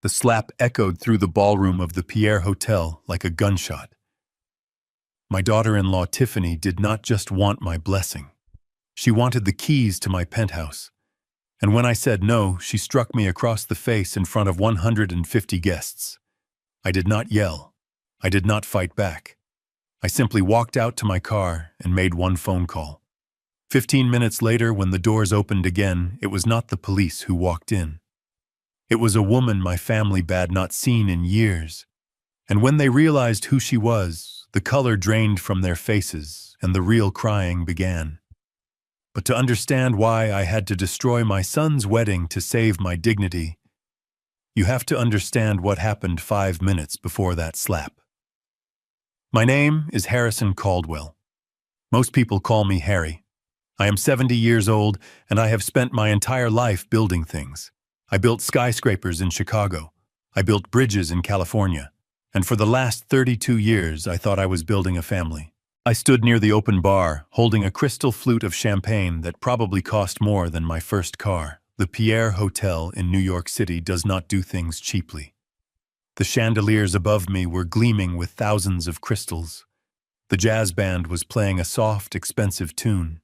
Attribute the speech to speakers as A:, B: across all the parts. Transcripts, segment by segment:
A: The slap echoed through the ballroom of the Pierre Hotel like a gunshot. My daughter-in-law Tiffany did not just want my blessing. She wanted the keys to my penthouse. And when I said no, she struck me across the face in front of 150 guests. I did not yell. I did not fight back. I simply walked out to my car and made one phone call. 15 minutes later, when the doors opened again, it was not the police who walked in. It was a woman my family had not seen in years. And when they realized who she was, the color drained from their faces and the real crying began. But to understand why I had to destroy my son's wedding to save my dignity, you have to understand what happened 5 minutes before that slap. My name is Harrison Caldwell. Most people call me Harry. I am 70 years old, and I have spent my entire life building things. I built skyscrapers in Chicago. I built bridges in California. And for the last 32 years, I thought I was building a family. I stood near the open bar, holding a crystal flute of champagne that probably cost more than my first car. The Pierre Hotel in New York City does not do things cheaply. The chandeliers above me were gleaming with thousands of crystals. The jazz band was playing a soft, expensive tune.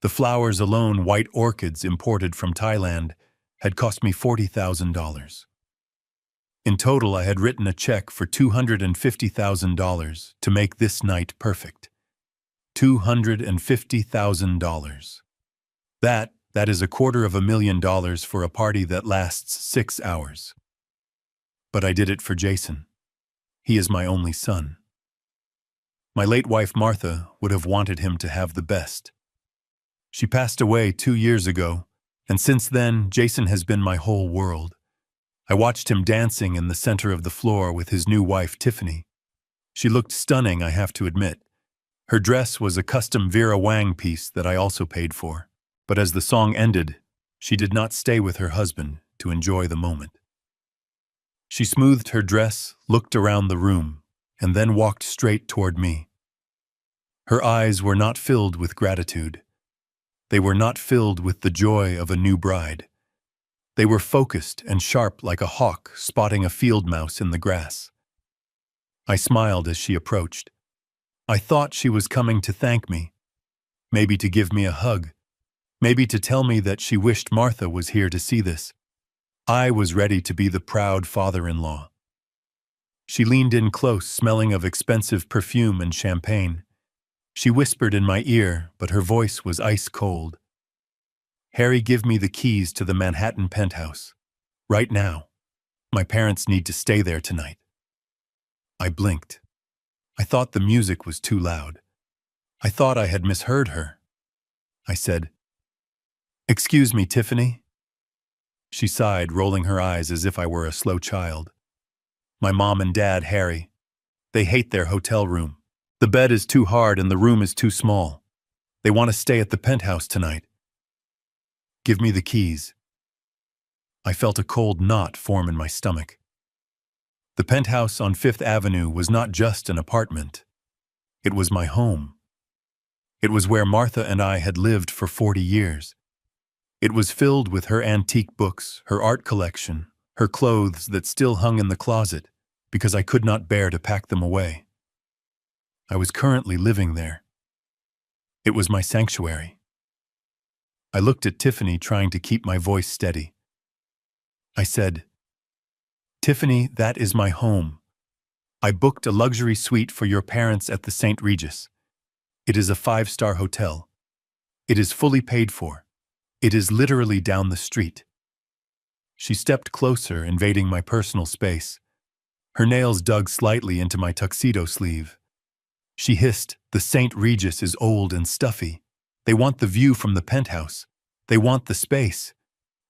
A: The flowers alone, white orchids imported from Thailand, had cost me $40,000. In total, I had written a check for $250,000 to make this night perfect. $250,000. That is $250,000 for a party that lasts 6 hours. But I did it for Jason. He is my only son. My late wife Martha would have wanted him to have the best. She passed away 2 years ago, and since then, Jason has been my whole world. I watched him dancing in the center of the floor with his new wife, Tiffany. She looked stunning, I have to admit. Her dress was a custom Vera Wang piece that I also paid for. But as the song ended, she did not stay with her husband to enjoy the moment. She smoothed her dress, looked around the room, and then walked straight toward me. Her eyes were not filled with gratitude. They were not filled with the joy of a new bride. They were focused and sharp like a hawk spotting a field mouse in the grass. I smiled as she approached. I thought she was coming to thank me, maybe to give me a hug, maybe to tell me that she wished Martha was here to see this. I was ready to be the proud father-in-law. She leaned in close, smelling of expensive perfume and champagne. She whispered in my ear, but her voice was ice cold. Harry, give me the keys to the Manhattan penthouse. Right now. My parents need to stay there tonight. I blinked. I thought the music was too loud. I thought I had misheard her. I said, "Excuse me, Tiffany?" She sighed, rolling her eyes as if I were a slow child. My mom and dad, Harry. They hate their hotel room. The bed is too hard and the room is too small. They want to stay at the penthouse tonight. Give me the keys. I felt a cold knot form in my stomach. The penthouse on 5th Avenue was not just an apartment. It was my home. It was where Martha and I had lived for 40 years. It was filled with her antique books, her art collection, her clothes that still hung in the closet because I could not bear to pack them away. I was currently living there. It was my sanctuary. I looked at Tiffany, trying to keep my voice steady. I said, "Tiffany, that is my home. I booked a luxury suite for your parents at the St. Regis. It is a 5-star hotel. It is fully paid for. It is literally down the street." She stepped closer, invading my personal space. Her nails dug slightly into my tuxedo sleeve. She hissed, "The St. Regis is old and stuffy. They want the view from the penthouse. They want the space.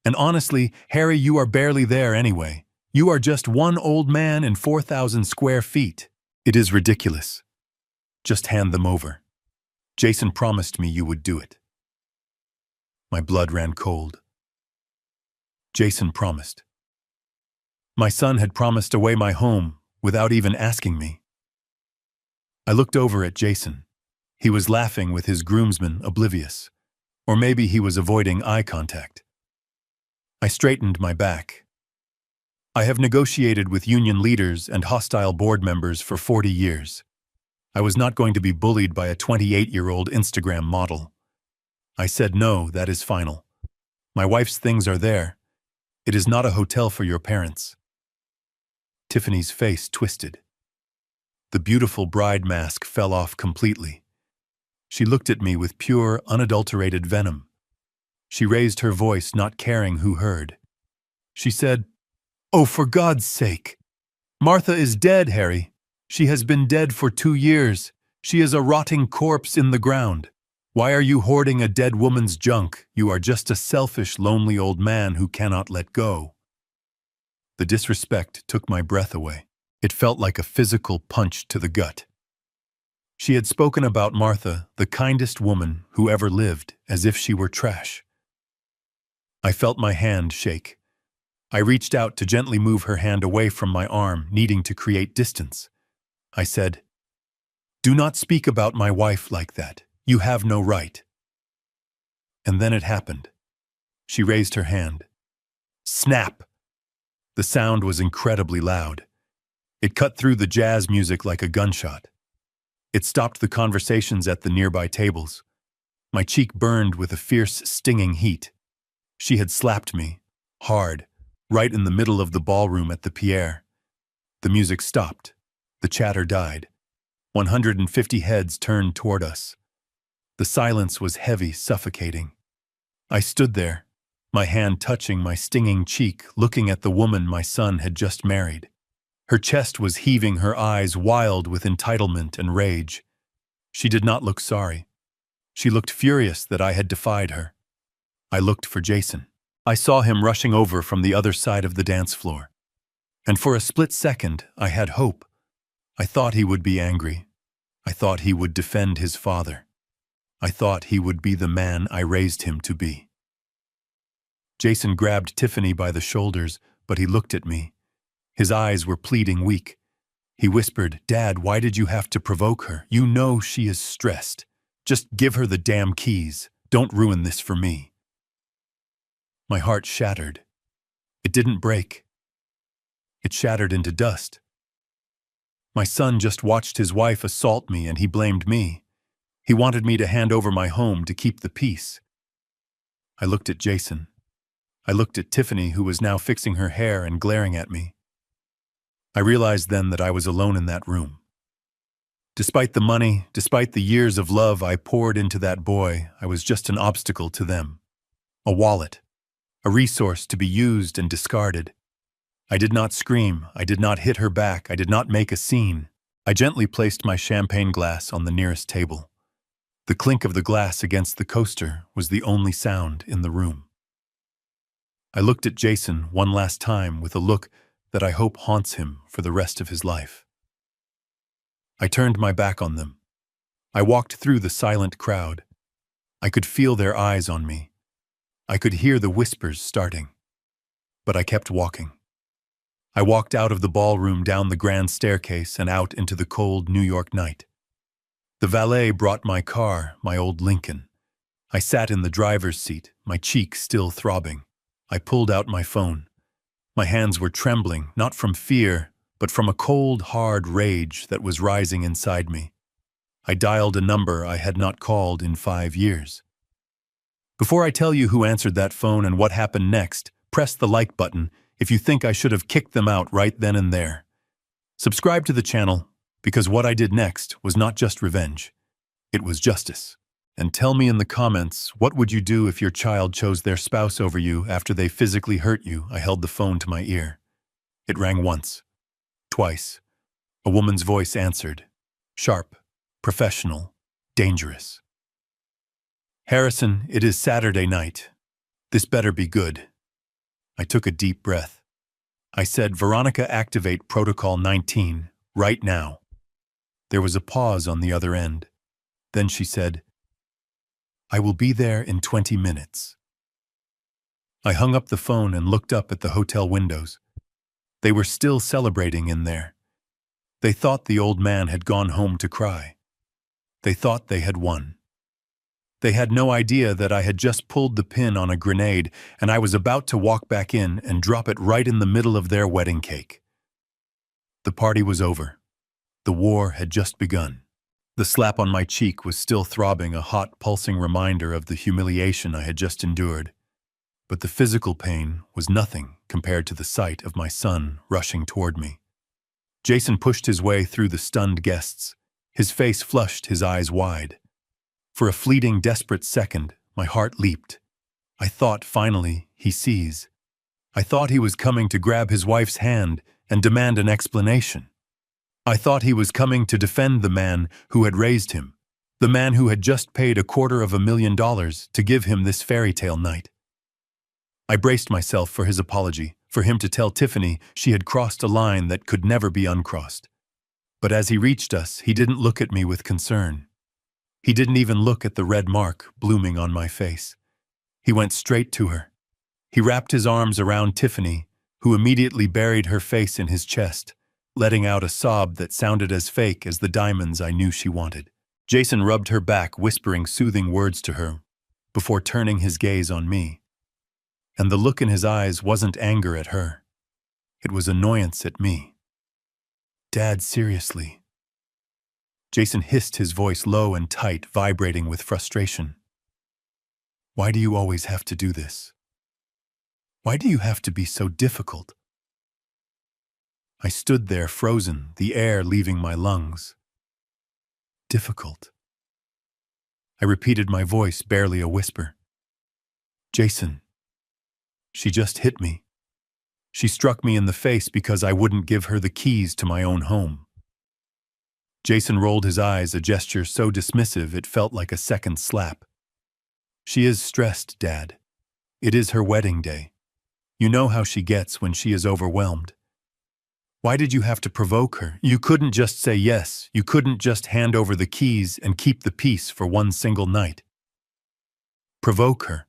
A: And honestly, Harry, you are barely there anyway. You are just one old man in 4,000 square feet. It is ridiculous. Just hand them over. Jason promised me you would do it." My blood ran cold. Jason promised. My son had promised away my home without even asking me. I looked over at Jason. He was laughing with his groomsmen, oblivious. Or maybe he was avoiding eye contact. I straightened my back. I have negotiated with union leaders and hostile board members for 40 years. I was not going to be bullied by a 28-year-old Instagram model. I said, no, that is final. My wife's things are there. It is not a hotel for your parents. Tiffany's face twisted. The beautiful bride mask fell off completely. She looked at me with pure, unadulterated venom. She raised her voice, not caring who heard. She said, "Oh, for God's sake! Martha is dead, Harry. She has been dead for 2 years. She is a rotting corpse in the ground. Why are you hoarding a dead woman's junk? You are just a selfish, lonely old man who cannot let go." The disrespect took my breath away. It felt like a physical punch to the gut. She had spoken about Martha, the kindest woman who ever lived, as if she were trash. I felt my hand shake. I reached out to gently move her hand away from my arm, needing to create distance. I said, "Do not speak about my wife like that. You have no right." And then it happened. She raised her hand. Snap! The sound was incredibly loud. It cut through the jazz music like a gunshot. It stopped the conversations at the nearby tables. My cheek burned with a fierce, stinging heat. She had slapped me, hard, right in the middle of the ballroom at the Pierre. The music stopped. The chatter died. 150 heads turned toward us. The silence was heavy, suffocating. I stood there, my hand touching my stinging cheek, looking at the woman my son had just married. Her chest was heaving, her eyes wild with entitlement and rage. She did not look sorry. She looked furious that I had defied her. I looked for Jason. I saw him rushing over from the other side of the dance floor. And for a split second, I had hope. I thought he would be angry. I thought he would defend his father. I thought he would be the man I raised him to be. Jason grabbed Tiffany by the shoulders, but he looked at me. His eyes were pleading, weak. He whispered, "Dad, why did you have to provoke her? You know she is stressed. Just give her the damn keys. Don't ruin this for me." My heart shattered. It didn't break. It shattered into dust. My son just watched his wife assault me and he blamed me. He wanted me to hand over my home to keep the peace. I looked at Jason. I looked at Tiffany, who was now fixing her hair and glaring at me. I realized then that I was alone in that room. Despite the money, despite the years of love I poured into that boy, I was just an obstacle to them. A wallet. A resource to be used and discarded. I did not scream. I did not hit her back. I did not make a scene. I gently placed my champagne glass on the nearest table. The clink of the glass against the coaster was the only sound in the room. I looked at Jason one last time with a look that I hope haunts him for the rest of his life. I turned my back on them. I walked through the silent crowd. I could feel their eyes on me. I could hear the whispers starting. But I kept walking. I walked out of the ballroom, down the grand staircase, and out into the cold New York night. The valet brought my car, my old Lincoln. I sat in the driver's seat, my cheek still throbbing. I pulled out my phone. My hands were trembling, not from fear, but from a cold, hard rage that was rising inside me. I dialed a number I had not called in 5 years. Before I tell you who answered that phone and what happened next, press the like button if you think I should have kicked them out right then and there. Subscribe to the channel, because what I did next was not just revenge. It was justice. And tell me in the comments, what would you do if your child chose their spouse over you after they physically hurt you? I held the phone to my ear. It rang once, twice. A woman's voice answered. Sharp, professional, dangerous. "Harrison, it is Saturday night. This better be good." I took a deep breath. I said, "Veronica, activate Protocol 19, right now." There was a pause on the other end. Then she said, "I will be there in 20 minutes. I hung up the phone and looked up at the hotel windows. They were still celebrating in there. They thought the old man had gone home to cry. They thought they had won. They had no idea that I had just pulled the pin on a grenade and I was about to walk back in and drop it right in the middle of their wedding cake. The party was over. The war had just begun. The slap on my cheek was still throbbing, a hot, pulsing reminder of the humiliation I had just endured. But the physical pain was nothing compared to the sight of my son rushing toward me. Jason pushed his way through the stunned guests. His face flushed, his eyes wide. For a fleeting, desperate second, my heart leaped. I thought, finally, he sees. I thought he was coming to grab his wife's hand and demand an explanation. I thought he was coming to defend the man who had raised him, the man who had just paid $250,000 to give him this fairy tale night. I braced myself for his apology, for him to tell Tiffany she had crossed a line that could never be uncrossed. But as he reached us, he didn't look at me with concern. He didn't even look at the red mark blooming on my face. He went straight to her. He wrapped his arms around Tiffany, who immediately buried her face in his chest, letting out a sob that sounded as fake as the diamonds I knew she wanted. Jason rubbed her back, whispering soothing words to her, before turning his gaze on me. And the look in his eyes wasn't anger at her. It was annoyance at me. "Dad, seriously." Jason hissed, his voice low and tight, vibrating with frustration. "Why do you always have to do this? Why do you have to be so difficult?" I stood there frozen, the air leaving my lungs. "Difficult." I repeated, my voice barely a whisper. "Jason, she just hit me. She struck me in the face because I wouldn't give her the keys to my own home." Jason rolled his eyes, a gesture so dismissive it felt like a second slap. "She is stressed, Dad. It is her wedding day. You know how she gets when she is overwhelmed. Why did you have to provoke her? You couldn't just say yes. You couldn't just hand over the keys and keep the peace for one single night." "Provoke her?"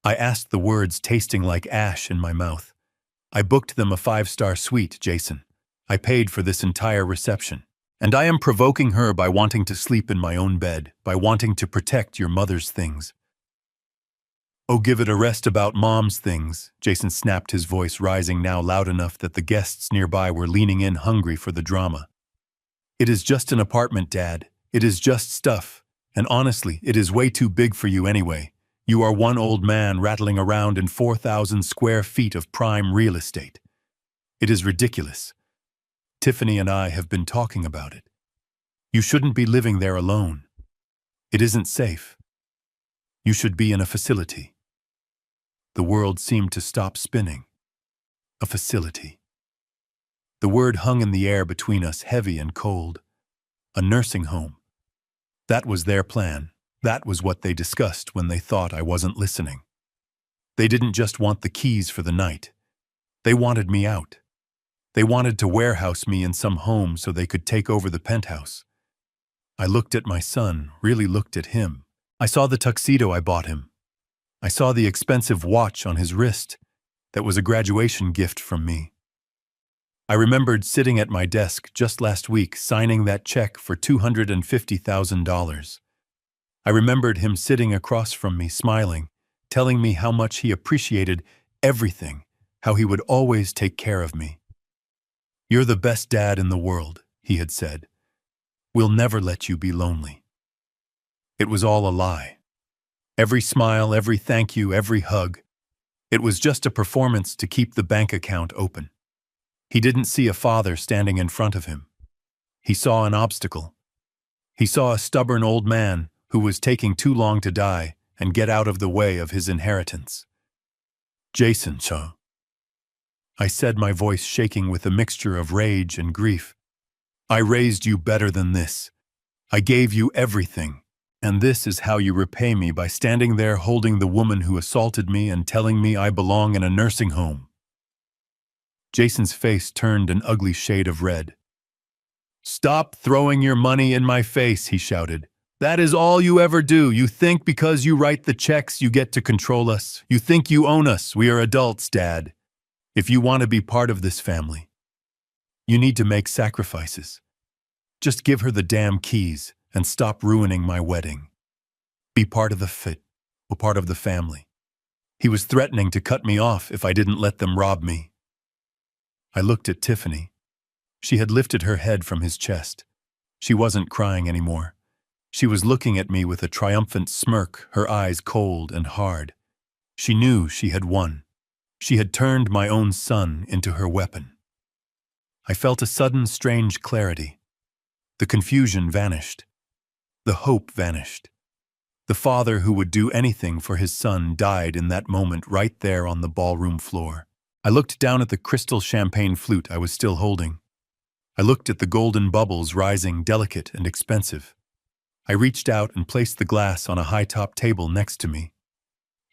A: I asked, the words tasting like ash in my mouth. "I booked them a 5-star suite, Jason. I paid for this entire reception. And I am provoking her by wanting to sleep in my own bed, by wanting to protect your mother's things." "Oh, give it a rest about Mom's things," Jason snapped, his voice rising now loud enough that the guests nearby were leaning in, hungry for the drama. "It is just an apartment, Dad. It is just stuff. And honestly, it is way too big for you anyway. You are one old man rattling around in 4,000 square feet of prime real estate. It is ridiculous. Tiffany and I have been talking about it. You shouldn't be living there alone. It isn't safe. You should be in a facility." The world seemed to stop spinning. A facility. The word hung in the air between us, heavy and cold. A nursing home. That was their plan. That was what they discussed when they thought I wasn't listening. They didn't just want the keys for the night. They wanted me out. They wanted to warehouse me in some home so they could take over the penthouse. I looked at my son, really looked at him. I saw the tuxedo I bought him. I saw the expensive watch on his wrist that was a graduation gift from me. I remembered sitting at my desk just last week signing that check for $250,000. I remembered him sitting across from me, smiling, telling me how much he appreciated everything, how he would always take care of me. "You're the best dad in the world," he had said. "We'll never let you be lonely." It was all a lie. Every smile, every thank you, every hug. It was just a performance to keep the bank account open. He didn't see a father standing in front of him. He saw an obstacle. He saw a stubborn old man who was taking too long to die and get out of the way of his inheritance. "Jason, I said, my voice shaking with a mixture of rage and grief. "I raised you better than this. I gave you everything. And this is how you repay me, by standing there holding the woman who assaulted me and telling me I belong in a nursing home." Jason's face turned an ugly shade of red. "Stop throwing your money in my face," he shouted. "That is all you ever do. You think because you write the checks you get to control us. You think you own us. We are adults, Dad. If you want to be part of this family, you need to make sacrifices. Just give her the damn keys and stop ruining my wedding." be part of the fit, or part of the family. He was threatening to cut me off if I didn't let them rob me. I looked at Tiffany. She had lifted her head from his chest. She wasn't crying anymore. She was looking at me with a triumphant smirk, her eyes cold and hard. She knew she had won. She had turned my own son into her weapon. I felt a sudden, strange clarity. The confusion vanished. The hope vanished. The father who would do anything for his son died in that moment right there on the ballroom floor. I looked down at the crystal champagne flute I was still holding. I looked at the golden bubbles rising, delicate and expensive. I reached out and placed the glass on a high-top table next to me.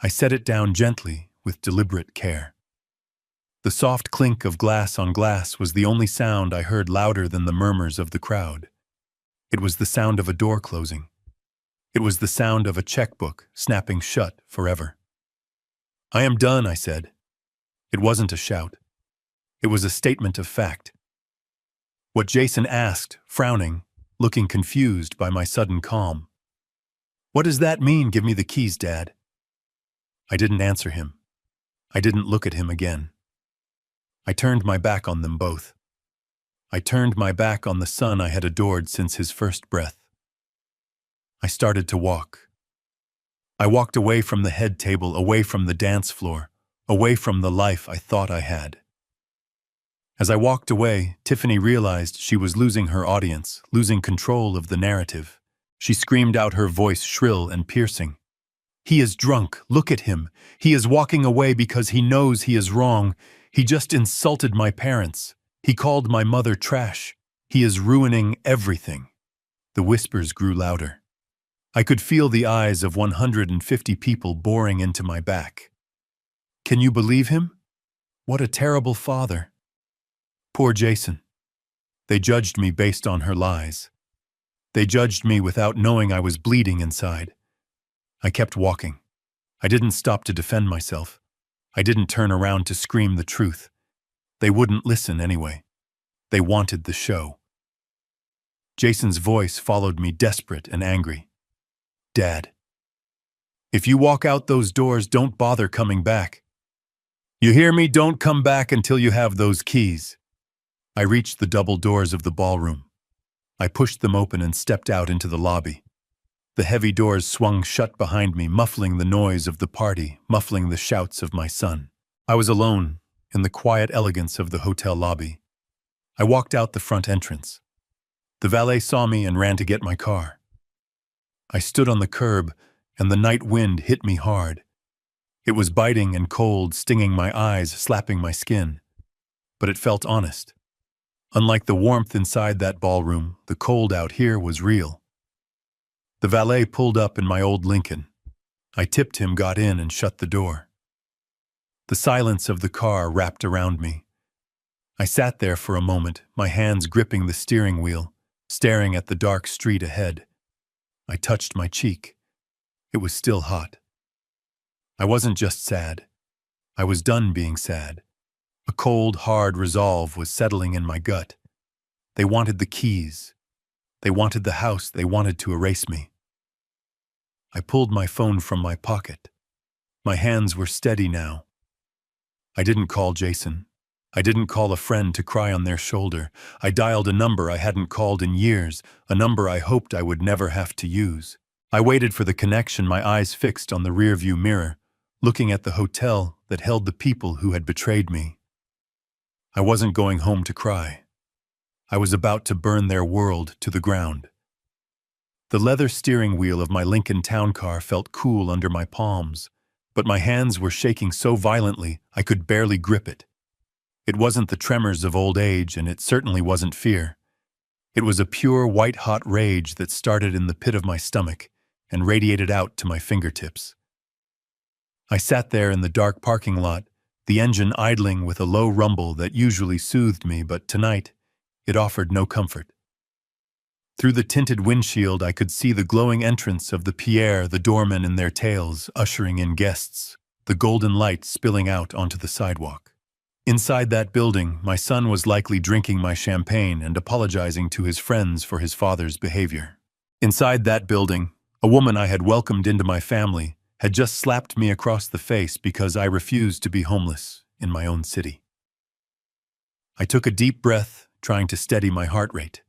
A: I set it down gently, with deliberate care. The soft clink of glass on glass was the only sound I heard louder than the murmurs of the crowd. It was the sound of a door closing. It was the sound of a checkbook snapping shut forever. "I am done," I said. It wasn't a shout. It was a statement of fact. What Jason asked, frowning, looking confused by my sudden calm. "What does that mean, give me the keys, Dad?" I didn't answer him. I didn't look at him again. I turned my back on them both. I turned my back on the son I had adored since his first breath. I started to walk. I walked away from the head table, away from the dance floor, away from the life I thought I had. As I walked away, Tiffany realized she was losing her audience, losing control of the narrative. She screamed out, her voice shrill and piercing. "He is drunk, look at him. He is walking away because he knows he is wrong. He just insulted my parents. He called my mother trash. He is ruining everything." The whispers grew louder. I could feel the eyes of 150 people boring into my back. "Can you believe him? What a terrible father. Poor Jason." They judged me based on her lies. They judged me without knowing I was bleeding inside. I kept walking. I didn't stop to defend myself. I didn't turn around to scream the truth. They wouldn't listen anyway. They wanted the show. Jason's voice followed me, desperate and angry. "Dad, if you walk out those doors, don't bother coming back. You hear me? Don't come back until you have those keys." I reached the double doors of the ballroom. I pushed them open and stepped out into the lobby. The heavy doors swung shut behind me, muffling the noise of the party, muffling the shouts of my son. I was alone, in the quiet elegance of the hotel lobby. I walked out the front entrance. The valet saw me and ran to get my car. I stood on the curb, and the night wind hit me hard. It was biting and cold, stinging my eyes, slapping my skin. But it felt honest. Unlike the warmth inside that ballroom, the cold out here was real. The valet pulled up in my old Lincoln. I tipped him, got in, and shut the door. The silence of the car wrapped around me. I sat there for a moment, my hands gripping the steering wheel, staring at the dark street ahead. I touched my cheek. It was still hot. I wasn't just sad. I was done being sad. A cold, hard resolve was settling in my gut. They wanted the keys. They wanted the house. They wanted to erase me. I pulled my phone from my pocket. My hands were steady now. I didn't call Jason. I didn't call a friend to cry on their shoulder. I dialed a number I hadn't called in years, a number I hoped I would never have to use. I waited for the connection, my eyes fixed on the rearview mirror, looking at the hotel that held the people who had betrayed me. I wasn't going home to cry. I was about to burn their world to the ground. The leather steering wheel of my Lincoln Town Car felt cool under my palms, but my hands were shaking so violently I could barely grip it. It wasn't the tremors of old age, and it certainly wasn't fear. It was a pure white-hot rage that started in the pit of my stomach and radiated out to my fingertips. I sat there in the dark parking lot, the engine idling with a low rumble that usually soothed me, but tonight it offered no comfort. Through the tinted windshield, I could see the glowing entrance of the Pierre, the doormen in their tails, ushering in guests, the golden light spilling out onto the sidewalk. Inside that building, my son was likely drinking my champagne and apologizing to his friends for his father's behavior. Inside that building, A woman I had welcomed into my family had just slapped me across the face because I refused to be homeless in my own city. I took a deep breath, trying to steady my heart rate.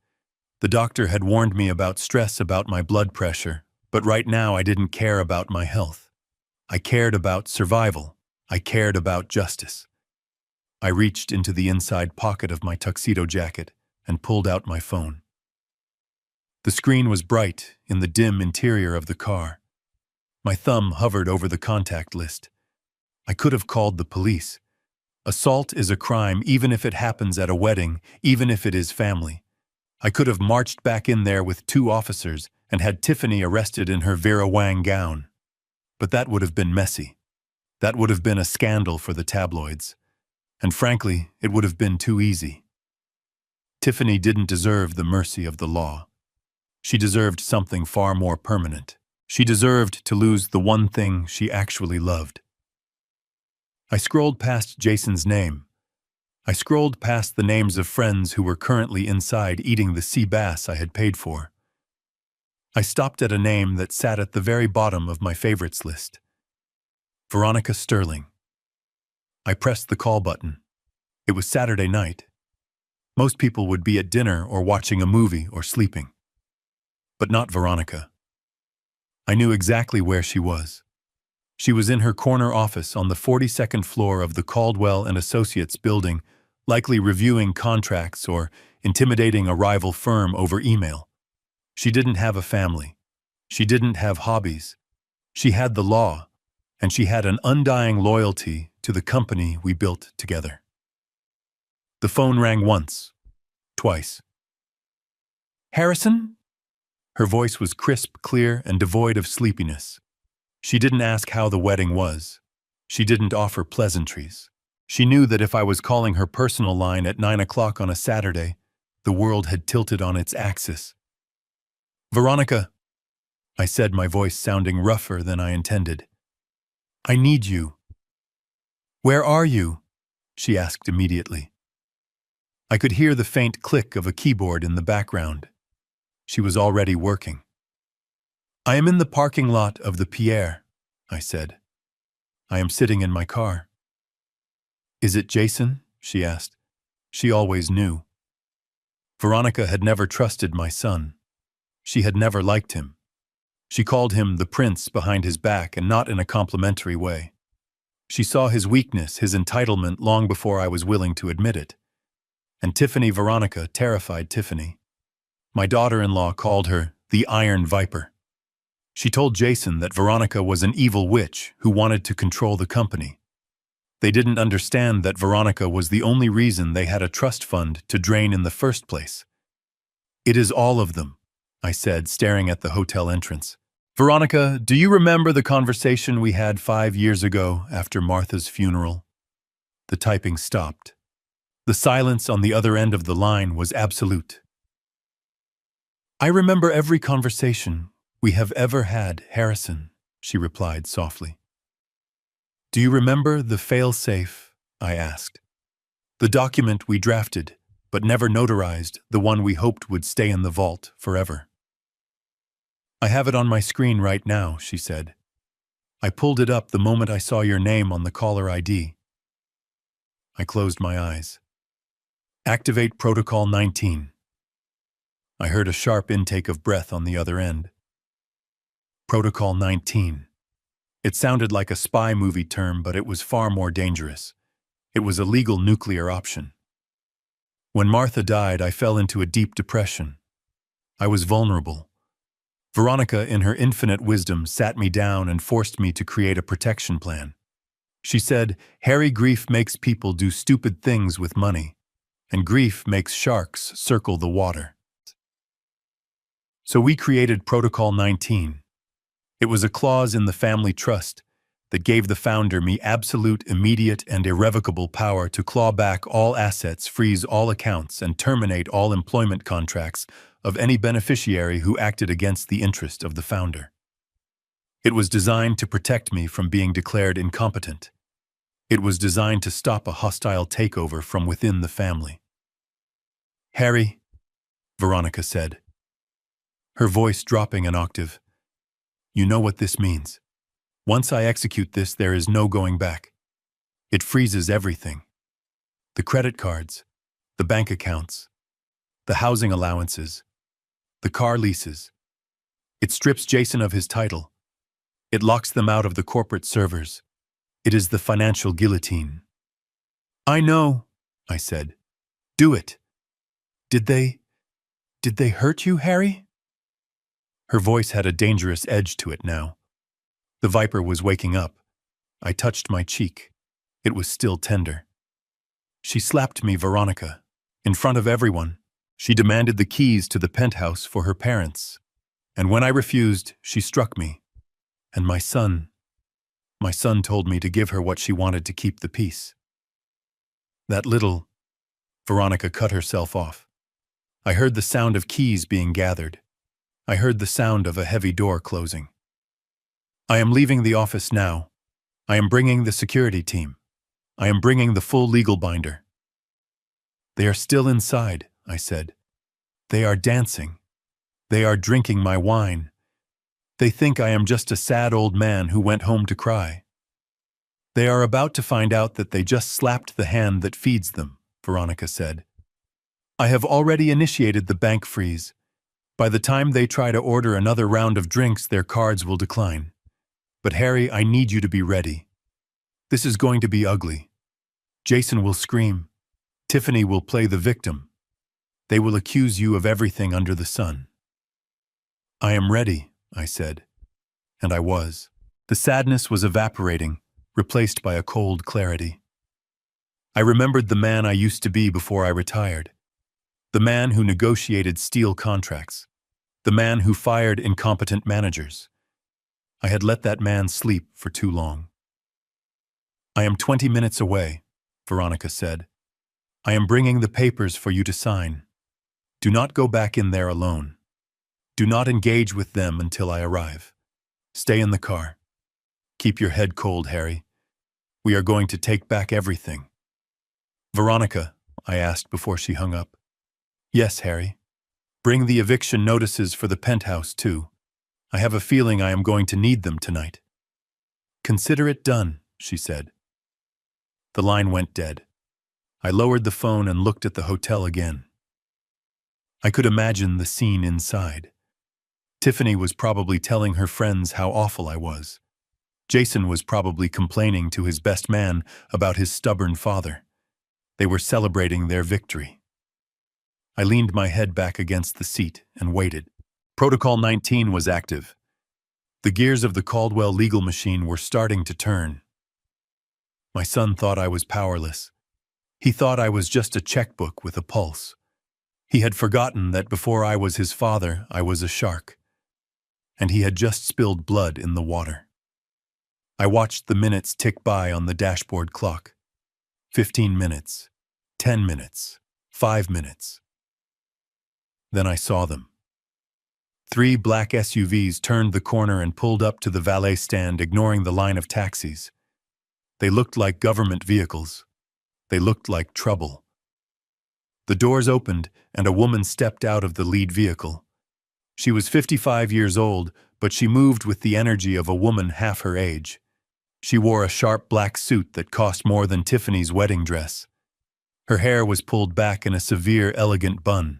A: The doctor had warned me about stress about my blood pressure, but right now I didn't care about my health. I cared about survival. I cared about justice. I reached into the inside pocket of my tuxedo jacket and pulled out my phone. The screen was bright in the dim interior of the car. My thumb hovered over the contact list. I could have called the police. Assault is a crime even if it happens at a wedding, even if it is family. I could have marched back in there with 2 officers and had Tiffany arrested in her Vera Wang gown. But that would have been messy. That would have been a scandal for the tabloids. And frankly, it would have been too easy. Tiffany didn't deserve the mercy of the law. She deserved something far more permanent. She deserved to lose the one thing she actually loved. I scrolled past Jason's name. I scrolled past the names of friends who were currently inside eating the sea bass I had paid for. I stopped at a name that sat at the very bottom of my favorites list. Veronica Sterling. I pressed the call button. It was Saturday night. Most people would be at dinner or watching a movie or sleeping. But not Veronica. I knew exactly where she was. She was in her corner office on the 42nd floor of the Caldwell and Associates building, likely reviewing contracts or intimidating a rival firm over email. She didn't have a family. She didn't have hobbies. She had the law, and she had an undying loyalty to the company we built together. The phone rang once, twice. "Harrison?" Her voice was crisp, clear, and devoid of sleepiness. She didn't ask how the wedding was. She didn't offer pleasantries. She knew that if I was calling her personal line at 9 o'clock on a Saturday, the world had tilted on its axis. "Veronica," I said, my voice sounding rougher than I intended. "I need you." "Where are you?" she asked immediately. I could hear the faint click of a keyboard in the background. She was already working. "I am in the parking lot of the Pierre," I said. "I am sitting in my car." "Is it Jason?" she asked. She always knew. Veronica had never trusted my son. She had never liked him. She called him the prince behind his back, and not in a complimentary way. She saw his weakness, his entitlement, long before I was willing to admit it. And Tiffany Veronica terrified Tiffany. My daughter-in-law called her the Iron Viper. She told Jason that Veronica was an evil witch who wanted to control the company. They didn't understand that Veronica was the only reason they had a trust fund to drain in the first place. "It is all of them," I said, staring at the hotel entrance. "Veronica, do you remember the conversation we had 5 years ago after Martha's funeral?" The typing stopped. The silence on the other end of the line was absolute. "I remember every conversation we have ever had, Harrison," she replied softly. "Do you remember the fail-safe?" I asked. "The document we drafted, but never notarized, the one we hoped would stay in the vault forever." "I have it on my screen right now," she said. "I pulled it up the moment I saw your name on the caller ID." I closed my eyes. "Activate Protocol 19. I heard a sharp intake of breath on the other end. Protocol 19. It sounded like a spy movie term, but it was far more dangerous. It was a legal nuclear option. When Martha died, I fell into a deep depression. I was vulnerable. Veronica, in her infinite wisdom, sat me down and forced me to create a protection plan. She said, "Harry, grief makes people do stupid things with money, and grief makes sharks circle the water." So we created Protocol 19. It was a clause in the family trust that gave the founder me absolute, immediate, and irrevocable power to claw back all assets, freeze all accounts, and terminate all employment contracts of any beneficiary who acted against the interest of the founder. It was designed to protect me from being declared incompetent. It was designed to stop a hostile takeover from within the family. "Harry," Veronica said, her voice dropping an octave, You know what this means. Once I execute this, there is no going back. It freezes everything. The credit cards, the bank accounts, the housing allowances, the car leases. It strips Jason of his title. It locks them out of the corporate servers. It is the financial guillotine. I know, I said. Do it. Did they hurt you, Harry? Her voice had a dangerous edge to it now. The viper was waking up. I touched my cheek. It was still tender. She slapped me, Veronica. In front of everyone, she demanded the keys to the penthouse for her parents. And when I refused, she struck me. And my son told me to give her what she wanted to keep the peace. Veronica cut herself off. I heard the sound of keys being gathered. I heard the sound of a heavy door closing. I am leaving the office now. I am bringing the security team. I am bringing the full legal binder. They are still inside, I said. They are dancing. They are drinking my wine. They think I am just a sad old man who went home to cry. They are about to find out that they just slapped the hand that feeds them, Veronica said. I have already initiated the bank freeze. By the time they try to order another round of drinks, their cards will decline. But Harry, I need you to be ready. This is going to be ugly. Jason will scream. Tiffany will play the victim. They will accuse you of everything under the sun. I am ready, I said. And I was. The sadness was evaporating, replaced by a cold clarity. I remembered the man I used to be before I retired. The man who negotiated steel contracts. The man who fired incompetent managers. I had let that man sleep for too long. I am 20 minutes away, Veronica said. I am bringing the papers for you to sign. Do not go back in there alone. Do not engage with them until I arrive. Stay in the car. Keep your head cold, Harry. We are going to take back everything. Veronica, I asked before she hung up. Yes, Harry. Bring the eviction notices for the penthouse, too. I have a feeling I am going to need them tonight. Consider it done, she said. The line went dead. I lowered the phone and looked at the hotel again. I could imagine the scene inside. Tiffany was probably telling her friends how awful I was. Jason was probably complaining to his best man about his stubborn father. They were celebrating their victory. I leaned my head back against the seat and waited. Protocol 19 was active. The gears of the Caldwell legal machine were starting to turn. My son thought I was powerless. He thought I was just a checkbook with a pulse. He had forgotten that before I was his father, I was a shark. And he had just spilled blood in the water. I watched the minutes tick by on the dashboard clock. 15 minutes, 10 minutes, 5 minutes. Then I saw them. 3 black SUVs turned the corner and pulled up to the valet stand, ignoring the line of taxis. They looked like government vehicles. They looked like trouble. The doors opened and a woman stepped out of the lead vehicle. She was 55 years old, but she moved with the energy of a woman half her age. She wore a sharp black suit that cost more than Tiffany's wedding dress. Her hair was pulled back in a severe, elegant bun.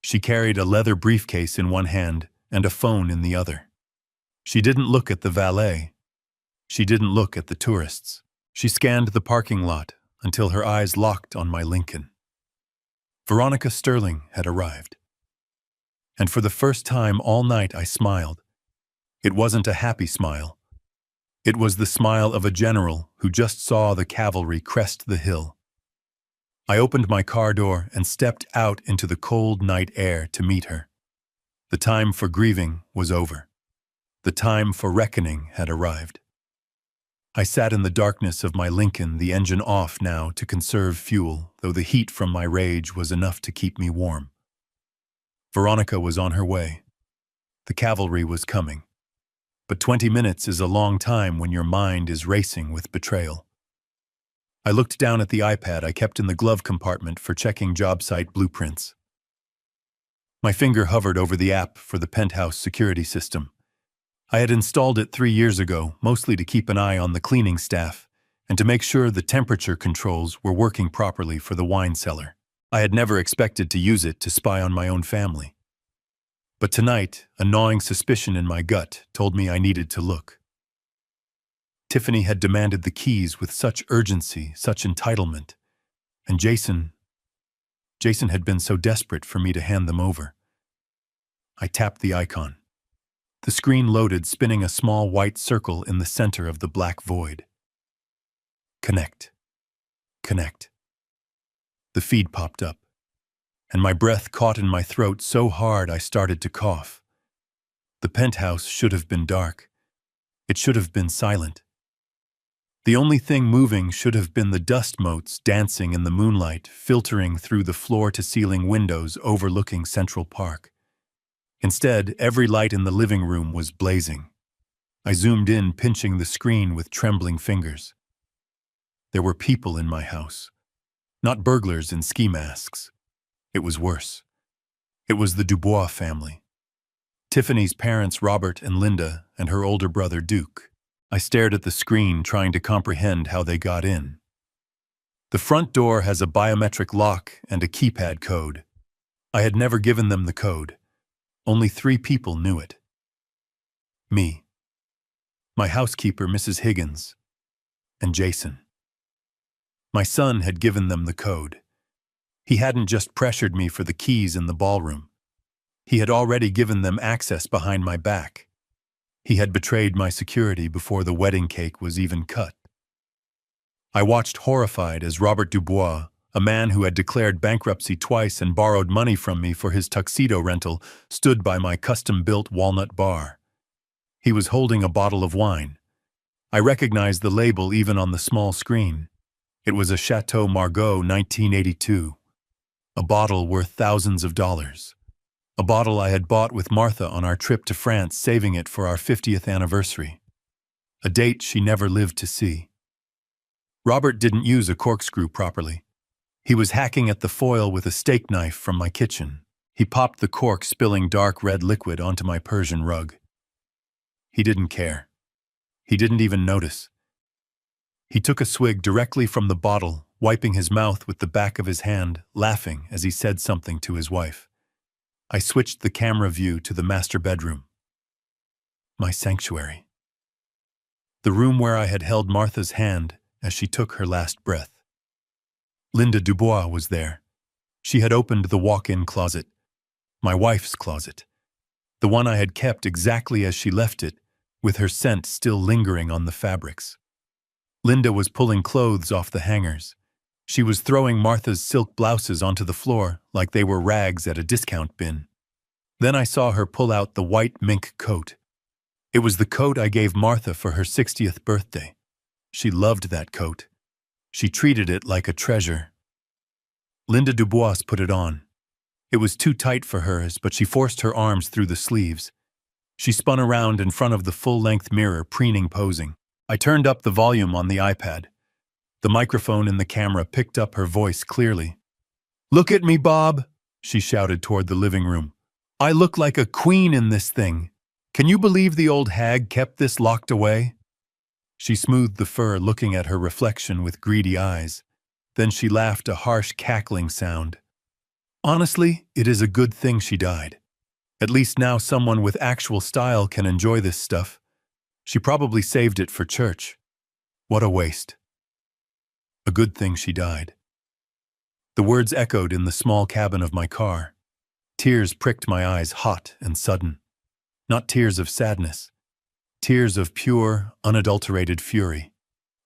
A: She carried a leather briefcase in one hand and a phone in the other. She didn't look at the valet. She didn't look at the tourists. She scanned the parking lot until her eyes locked on my Lincoln. Veronica Sterling had arrived. And for the first time all night I smiled. It wasn't a happy smile. It was the smile of a general who just saw the cavalry crest the hill. I opened my car door and stepped out into the cold night air to meet her. The time for grieving was over. The time for reckoning had arrived. I sat in the darkness of my Lincoln, the engine off now to conserve fuel, though the heat from my rage was enough to keep me warm. Veronica was on her way. The cavalry was coming. But 20 minutes is a long time when your mind is racing with betrayal. I looked down at the iPad I kept in the glove compartment for checking job site blueprints. My finger hovered over the app for the penthouse security system. I had installed it 3 years ago, mostly to keep an eye on the cleaning staff and to make sure the temperature controls were working properly for the wine cellar. I had never expected to use it to spy on my own family. But tonight, a gnawing suspicion in my gut told me I needed to look. Tiffany had demanded the keys with such urgency, such entitlement, and Jason had been so desperate for me to hand them over. I tapped the icon. The screen loaded, spinning a small white circle in the center of the black void. Connect. Connect. The feed popped up, and my breath caught in my throat so hard I started to cough. The penthouse should have been dark. It should have been silent. The only thing moving should have been the dust motes dancing in the moonlight, filtering through the floor-to-ceiling windows overlooking Central Park. Instead, every light in the living room was blazing. I zoomed in, pinching the screen with trembling fingers. There were people in my house. Not burglars in ski masks. It was worse. It was the Dubois family. Tiffany's parents, Robert and Linda, and her older brother, Duke. I stared at the screen, trying to comprehend how they got in. The front door has a biometric lock and a keypad code. I had never given them the code. Only 3 people knew it. Me, my housekeeper, Mrs. Higgins, and Jason. My son had given them the code. He hadn't just pressured me for the keys in the ballroom. He had already given them access behind my back. He had betrayed my security before the wedding cake was even cut. I watched horrified as Robert Dubois, a man who had declared bankruptcy twice and borrowed money from me for his tuxedo rental, stood by my custom-built walnut bar. He was holding a bottle of wine. I recognized the label even on the small screen. It was a Chateau Margaux 1982. A bottle worth thousands of dollars. A bottle I had bought with Martha on our trip to France, saving it for our 50th anniversary. A date she never lived to see. Robert didn't use a corkscrew properly. He was hacking at the foil with a steak knife from my kitchen. He popped the cork, spilling dark red liquid onto my Persian rug. He didn't care. He didn't even notice. He took a swig directly from the bottle, wiping his mouth with the back of his hand, laughing as he said something to his wife. I switched the camera view to the master bedroom. My sanctuary. The room where I had held Martha's hand as she took her last breath. Linda Dubois was there. She had opened the walk-in closet, my wife's closet, the one I had kept exactly as she left it, with her scent still lingering on the fabrics. Linda was pulling clothes off the hangers. She was throwing Martha's silk blouses onto the floor like they were rags at a discount bin. Then I saw her pull out the white mink coat. It was the coat I gave Martha for her 60th birthday. She loved that coat. She treated it like a treasure. Linda Dubois put it on. It was too tight for hers, but she forced her arms through the sleeves. She spun around in front of the full-length mirror, preening, posing. I turned up the volume on the iPad. The microphone in the camera picked up her voice clearly. "Look at me, Bob," she shouted toward the living room. "I look like a queen in this thing. Can you believe the old hag kept this locked away?" She smoothed the fur, looking at her reflection with greedy eyes. Then she laughed, a harsh cackling sound. Honestly, it is a good thing she died. At least now someone with actual style can enjoy this stuff. She probably saved it for church. What a waste. A good thing she died. The words echoed in the small cabin of my car. Tears pricked my eyes, hot and sudden. Not tears of sadness. Tears of pure, unadulterated fury.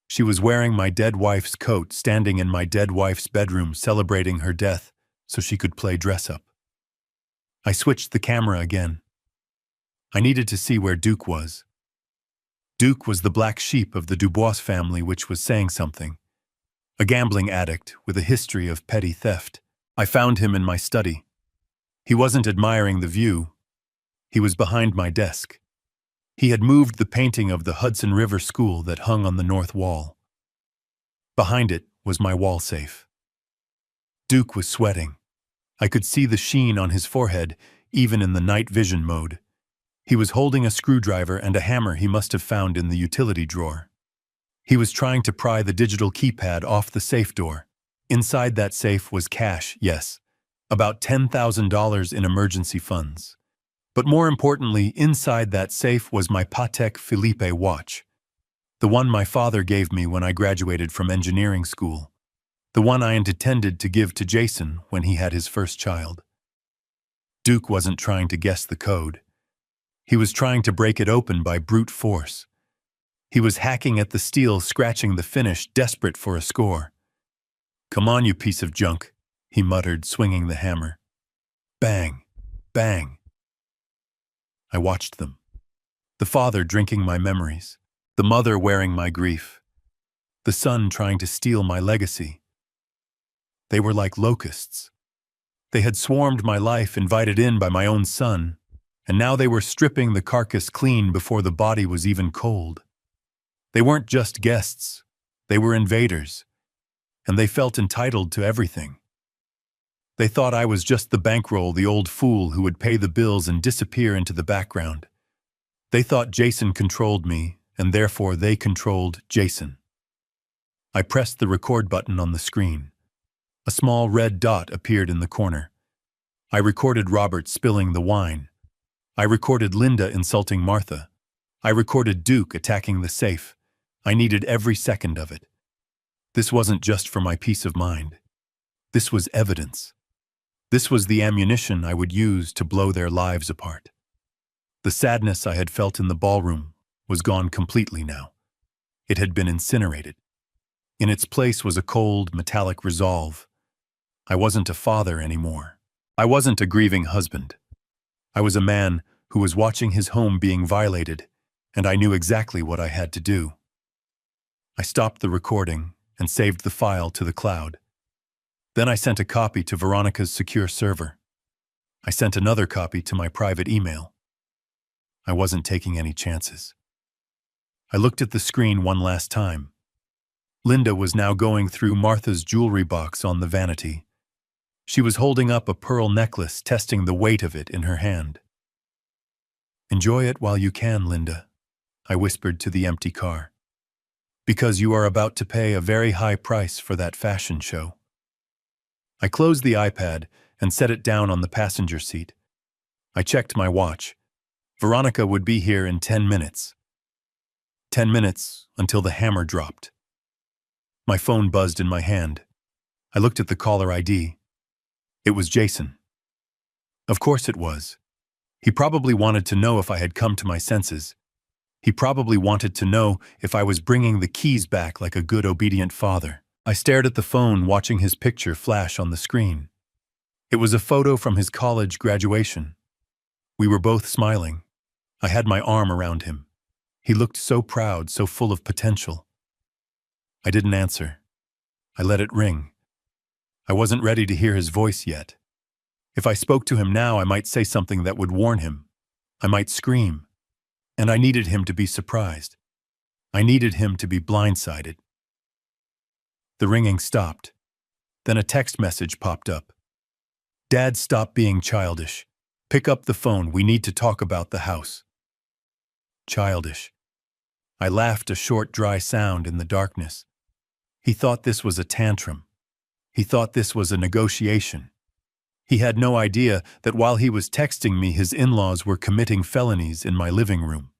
A: She was wearing my dead wife's coat, standing in my dead wife's bedroom, celebrating her death so she could play dress-up. I switched the camera again. I needed to see where Duke was. Duke was the black sheep of the Dubois family, which was saying something. A gambling addict with a history of petty theft. I found him in my study. He wasn't admiring the view. He was behind my desk. He had moved the painting of the Hudson River School that hung on the north wall. Behind it was my wall safe. Duke was sweating. I could see the sheen on his forehead, even in the night vision mode. He was holding a screwdriver and a hammer he must have found in the utility drawer. He was trying to pry the digital keypad off the safe door. Inside that safe was cash, yes, about $10,000 in emergency funds. But more importantly, inside that safe was my Patek Philippe watch, the one my father gave me when I graduated from engineering school, the one I intended to give to Jason when he had his first child. Duke wasn't trying to guess the code. He was trying to break it open by brute force. He was hacking at the steel, scratching the finish, desperate for a score. "Come on, you piece of junk," he muttered, swinging the hammer. Bang! Bang! I watched them. The father drinking my memories, the mother wearing my grief, the son trying to steal my legacy. They were like locusts. They had swarmed my life, invited in by my own son, and now they were stripping the carcass clean before the body was even cold. They weren't just guests, they were invaders, and they felt entitled to everything. They thought I was just the bankroll, the old fool who would pay the bills and disappear into the background. They thought Jason controlled me, and therefore they controlled Jason. I pressed the record button on the screen. A small red dot appeared in the corner. I recorded Robert spilling the wine. I recorded Linda insulting Martha. I recorded Duke attacking the safe. I needed every second of it. This wasn't just for my peace of mind. This was evidence. This was the ammunition I would use to blow their lives apart. The sadness I had felt in the ballroom was gone completely now. It had been incinerated. In its place was a cold, metallic resolve. I wasn't a father anymore. I wasn't a grieving husband. I was a man who was watching his home being violated, and I knew exactly what I had to do. I stopped the recording and saved the file to the cloud. Then I sent a copy to Veronica's secure server. I sent another copy to my private email. I wasn't taking any chances. I looked at the screen one last time. Linda was now going through Martha's jewelry box on the vanity. She was holding up a pearl necklace, testing the weight of it in her hand. "Enjoy it while you can, Linda," I whispered to the empty car. "Because you are about to pay a very high price for that fashion show." I closed the iPad and set it down on the passenger seat. I checked my watch. Veronica would be here in 10 minutes. 10 minutes until the hammer dropped. My phone buzzed in my hand. I looked at the caller ID. It was Jason. Of course it was. He probably wanted to know if I had come to my senses. He probably wanted to know if I was bringing the keys back like a good, obedient father. I stared at the phone, watching his picture flash on the screen. It was a photo from his college graduation. We were both smiling. I had my arm around him. He looked so proud, so full of potential. I didn't answer. I let it ring. I wasn't ready to hear his voice yet. If I spoke to him now, I might say something that would warn him. I might scream. And I needed him to be surprised. I needed him to be blindsided. The ringing stopped. Then a text message popped up. "Dad, stop being childish. Pick up the phone. We need to talk about the house." Childish. I laughed, a short, dry sound in the darkness. He thought this was a tantrum. He thought this was a negotiation. He had no idea that while he was texting me, his in-laws were committing felonies in my living room.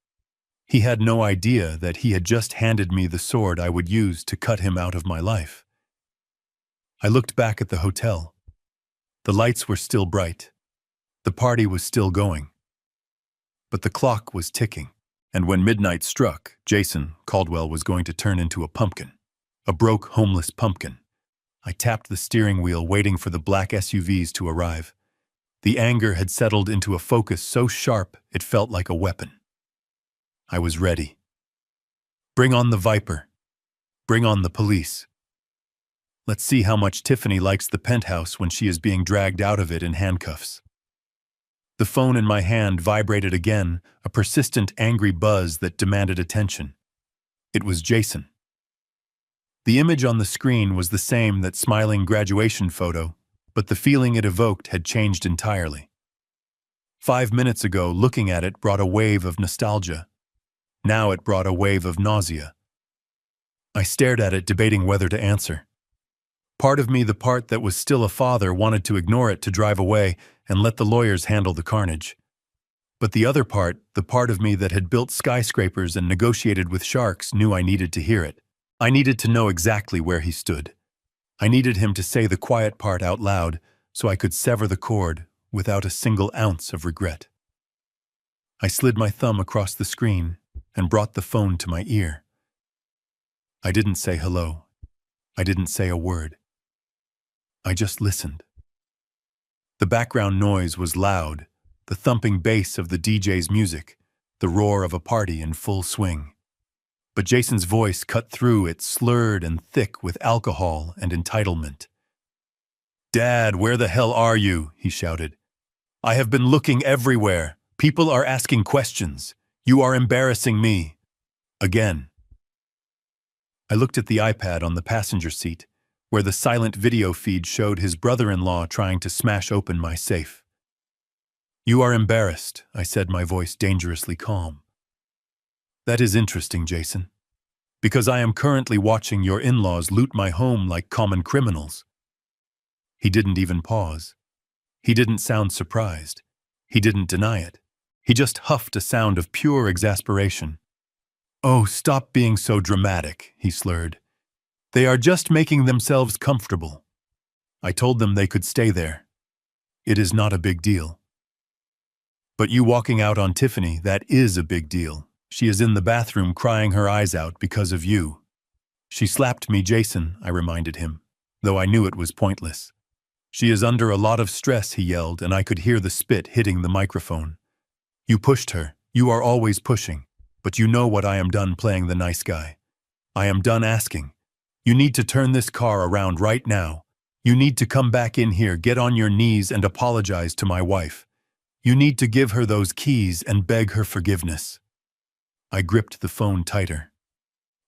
A: He had no idea that he had just handed me the sword I would use to cut him out of my life. I looked back at the hotel. The lights were still bright. The party was still going. But the clock was ticking. And when midnight struck, Jason Caldwell was going to turn into a pumpkin. A broke, homeless pumpkin. I tapped the steering wheel, waiting for the black SUVs to arrive. The anger had settled into a focus so sharp it felt like a weapon. I was ready. Bring on the Viper. Bring on the police. Let's see how much Tiffany likes the penthouse when she is being dragged out of it in handcuffs. The phone in my hand vibrated again, a persistent, angry buzz that demanded attention. It was Jason. The image on the screen was the same, that smiling graduation photo, but the feeling it evoked had changed entirely. 5 minutes ago, looking at it brought a wave of nostalgia. Now it brought a wave of nausea. I stared at it, debating whether to answer. Part of me, the part that was still a father, wanted to ignore it, to drive away and let the lawyers handle the carnage. But the other part, the part of me that had built skyscrapers and negotiated with sharks, knew I needed to hear it. I needed to know exactly where he stood. I needed him to say the quiet part out loud so I could sever the cord without a single ounce of regret. I slid my thumb across the screen and brought the phone to my ear. I didn't say hello. I didn't say a word. I just listened. The background noise was loud, the thumping bass of the DJ's music, the roar of a party in full swing. But Jason's voice cut through it, slurred and thick with alcohol and entitlement. "Dad, where the hell are you?" he shouted. "I have been looking everywhere. People are asking questions. You are embarrassing me." Again. I looked at the iPad on the passenger seat, where the silent video feed showed his brother-in-law trying to smash open my safe. "You are embarrassed," I said, my voice dangerously calm. "That is interesting, Jason, because I am currently watching your in-laws loot my home like common criminals." He didn't even pause. He didn't sound surprised. He didn't deny it. He just huffed a sound of pure exasperation. "Oh, stop being so dramatic," he slurred. "They are just making themselves comfortable. I told them they could stay there. It is not a big deal." "But you walking out on Tiffany, that is a big deal. She is in the bathroom crying her eyes out because of you." "She slapped me, Jason," I reminded him, though I knew it was pointless. "She is under a lot of stress," he yelled, and I could hear the spit hitting the microphone. "You pushed her. You are always pushing. But you know what? I am done playing the nice guy. I am done asking. You need to turn this car around right now. You need to come back in here, get on your knees and apologize to my wife. You need to give her those keys and beg her forgiveness." I gripped the phone tighter.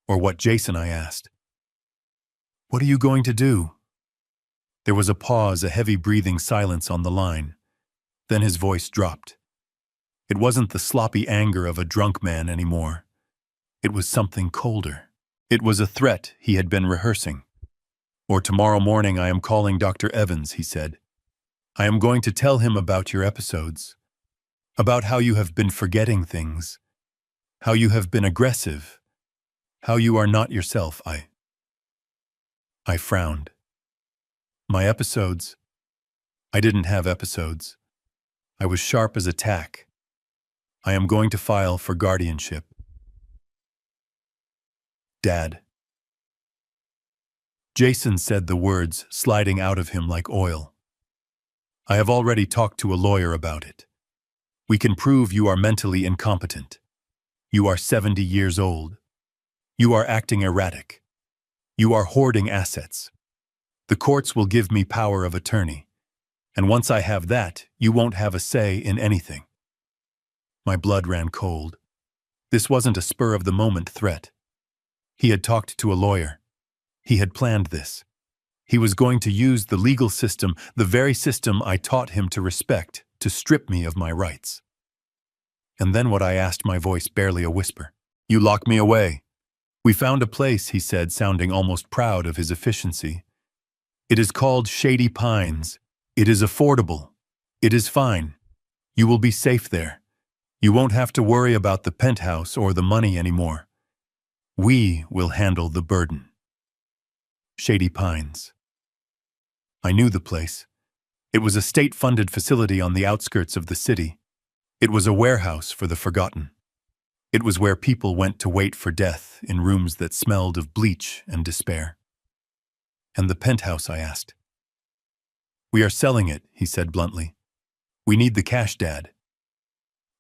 A: "Or what, Jason?" I asked. "What are you going to do?" There was a pause, a heavy breathing silence on the line. Then his voice dropped. It wasn't the sloppy anger of a drunk man anymore. It was something colder. It was a threat he had been rehearsing. "Or tomorrow morning I am calling Dr. Evans," he said. "I am going to tell him about your episodes, about how you have been forgetting things, how you have been aggressive, how you are not yourself." I frowned. My episodes? I didn't have episodes. I was sharp as a tack. "I am going to file for guardianship." "Dad." Jason said the words sliding out of him like oil. "I have already talked to a lawyer about it. We can prove you are mentally incompetent. You are 70 years old. You are acting erratic. You are hoarding assets. The courts will give me power of attorney. And once I have that, you won't have a say in anything." My blood ran cold. This wasn't a spur-of-the-moment threat. He had talked to a lawyer. He had planned this. He was going to use the legal system, the very system I taught him to respect, to strip me of my rights. And then what? I asked, my voice barely a whisper. "You lock me away." "We found a place," he said, sounding almost proud of his efficiency. "It is called Shady Pines. It is affordable. It is fine. You will be safe there. You won't have to worry about the penthouse or the money anymore. We will handle the burden." Shady Pines. I knew the place. It was a state-funded facility on the outskirts of the city. It was a warehouse for the forgotten. It was where people went to wait for death, in rooms that smelled of bleach and despair. "And the penthouse?" I asked. "We are selling it," he said bluntly. "We need the cash, Dad.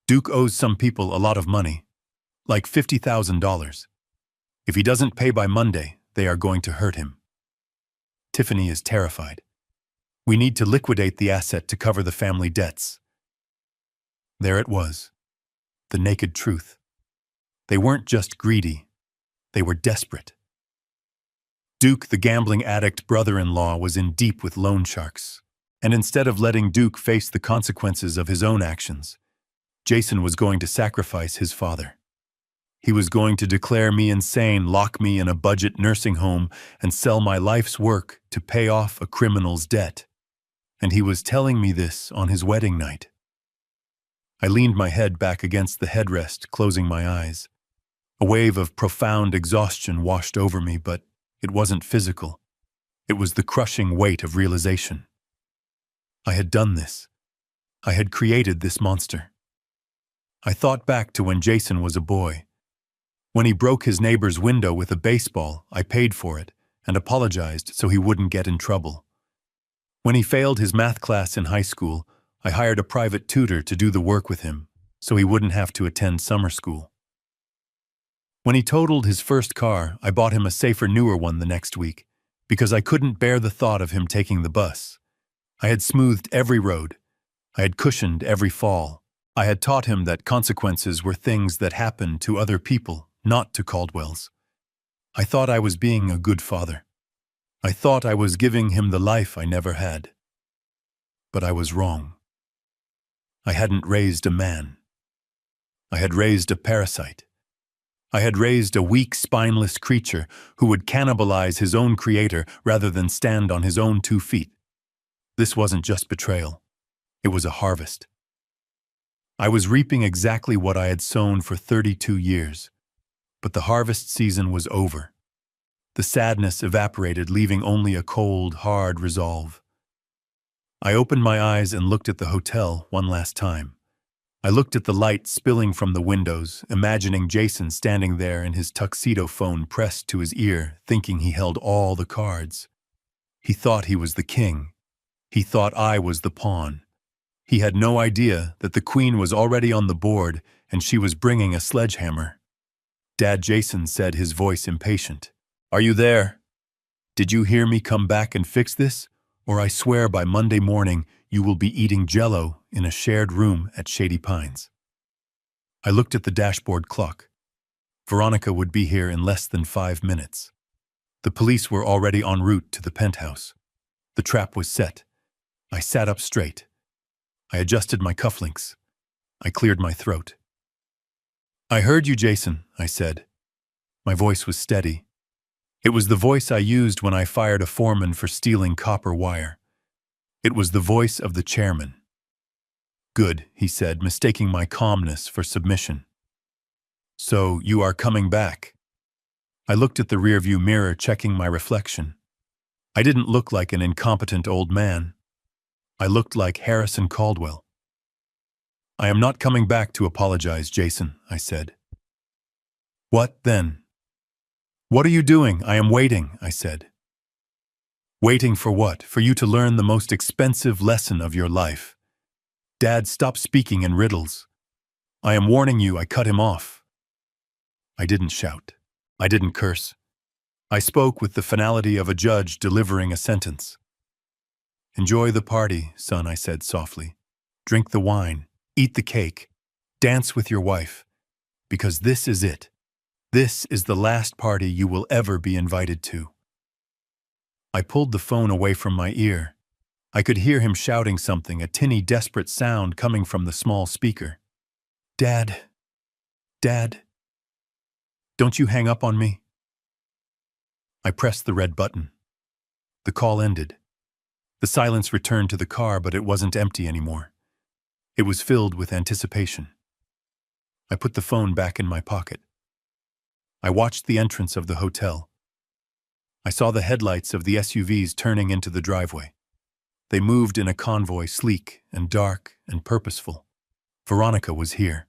A: Duke owes some people a lot of money, like $50,000. If he doesn't pay by Monday, they are going to hurt him. Tiffany is terrified. We need to liquidate the asset to cover the family debts." There it was, the naked truth. They weren't just greedy, they were desperate. Duke, the gambling addict brother-in-law, was in deep with loan sharks. And instead of letting Duke face the consequences of his own actions, Jason was going to sacrifice his father. He was going to declare me insane, lock me in a budget nursing home, and sell my life's work to pay off a criminal's debt. And he was telling me this on his wedding night. I leaned my head back against the headrest, closing my eyes. A wave of profound exhaustion washed over me, but it wasn't physical. It was the crushing weight of realization. I had done this. I had created this monster. I thought back to when Jason was a boy. When he broke his neighbor's window with a baseball, I paid for it and apologized so he wouldn't get in trouble. When he failed his math class in high school, I hired a private tutor to do the work with him so he wouldn't have to attend summer school. When he totaled his first car, I bought him a safer, newer one the next week because I couldn't bear the thought of him taking the bus. I had smoothed every road. I had cushioned every fall. I had taught him that consequences were things that happened to other people, not to Caldwells. I thought I was being a good father. I thought I was giving him the life I never had. But I was wrong. I hadn't raised a man. I had raised a parasite. I had raised a weak, spineless creature who would cannibalize his own creator rather than stand on his own 2 feet. This wasn't just betrayal. It was a harvest. I was reaping exactly what I had sown for 32 years. But the harvest season was over. The sadness evaporated, leaving only a cold, hard resolve. I opened my eyes and looked at the hotel one last time. I looked at the light spilling from the windows, imagining Jason standing there in his tuxedo, phone pressed to his ear, thinking he held all the cards. He thought he was the king. He thought I was the pawn. He had no idea that the queen was already on the board and she was bringing a sledgehammer. Dad, Jason said, his voice impatient. "Are you there? Did you hear me come back and fix this? Or I swear by Monday morning you will be eating Jell-O in a shared room at Shady Pines." I looked at the dashboard clock. Veronica would be here in less than 5 minutes. The police were already en route to the penthouse. The trap was set. I sat up straight. I adjusted my cufflinks. I cleared my throat. "I heard you, Jason," I said. My voice was steady. It was the voice I used when I fired a foreman for stealing copper wire. It was the voice of the chairman. "Good," he said, mistaking my calmness for submission. "So you are coming back." I looked at the rearview mirror, checking my reflection. I didn't look like an incompetent old man. I looked like Harrison Caldwell. "I am not coming back to apologize, Jason," I said. "What then?" "What are you doing?" "I am waiting," I said. "Waiting for what? For you to learn the most expensive lesson of your life. Dad, stop speaking in riddles. I am warning you," I cut him off. I didn't shout. I didn't curse. I spoke with the finality of a judge delivering a sentence. "Enjoy the party, son," I said softly. "Drink the wine, eat the cake, dance with your wife, because this is it. This is the last party you will ever be invited to." I pulled the phone away from my ear. I could hear him shouting something, a tinny, desperate sound coming from the small speaker. "Dad, Dad, don't you hang up on me." I pressed the red button. The call ended. The silence returned to the car, but it wasn't empty anymore. It was filled with anticipation. I put the phone back in my pocket. I watched the entrance of the hotel. I saw the headlights of the SUVs turning into the driveway. They moved in a convoy, sleek and dark and purposeful. Veronica was here.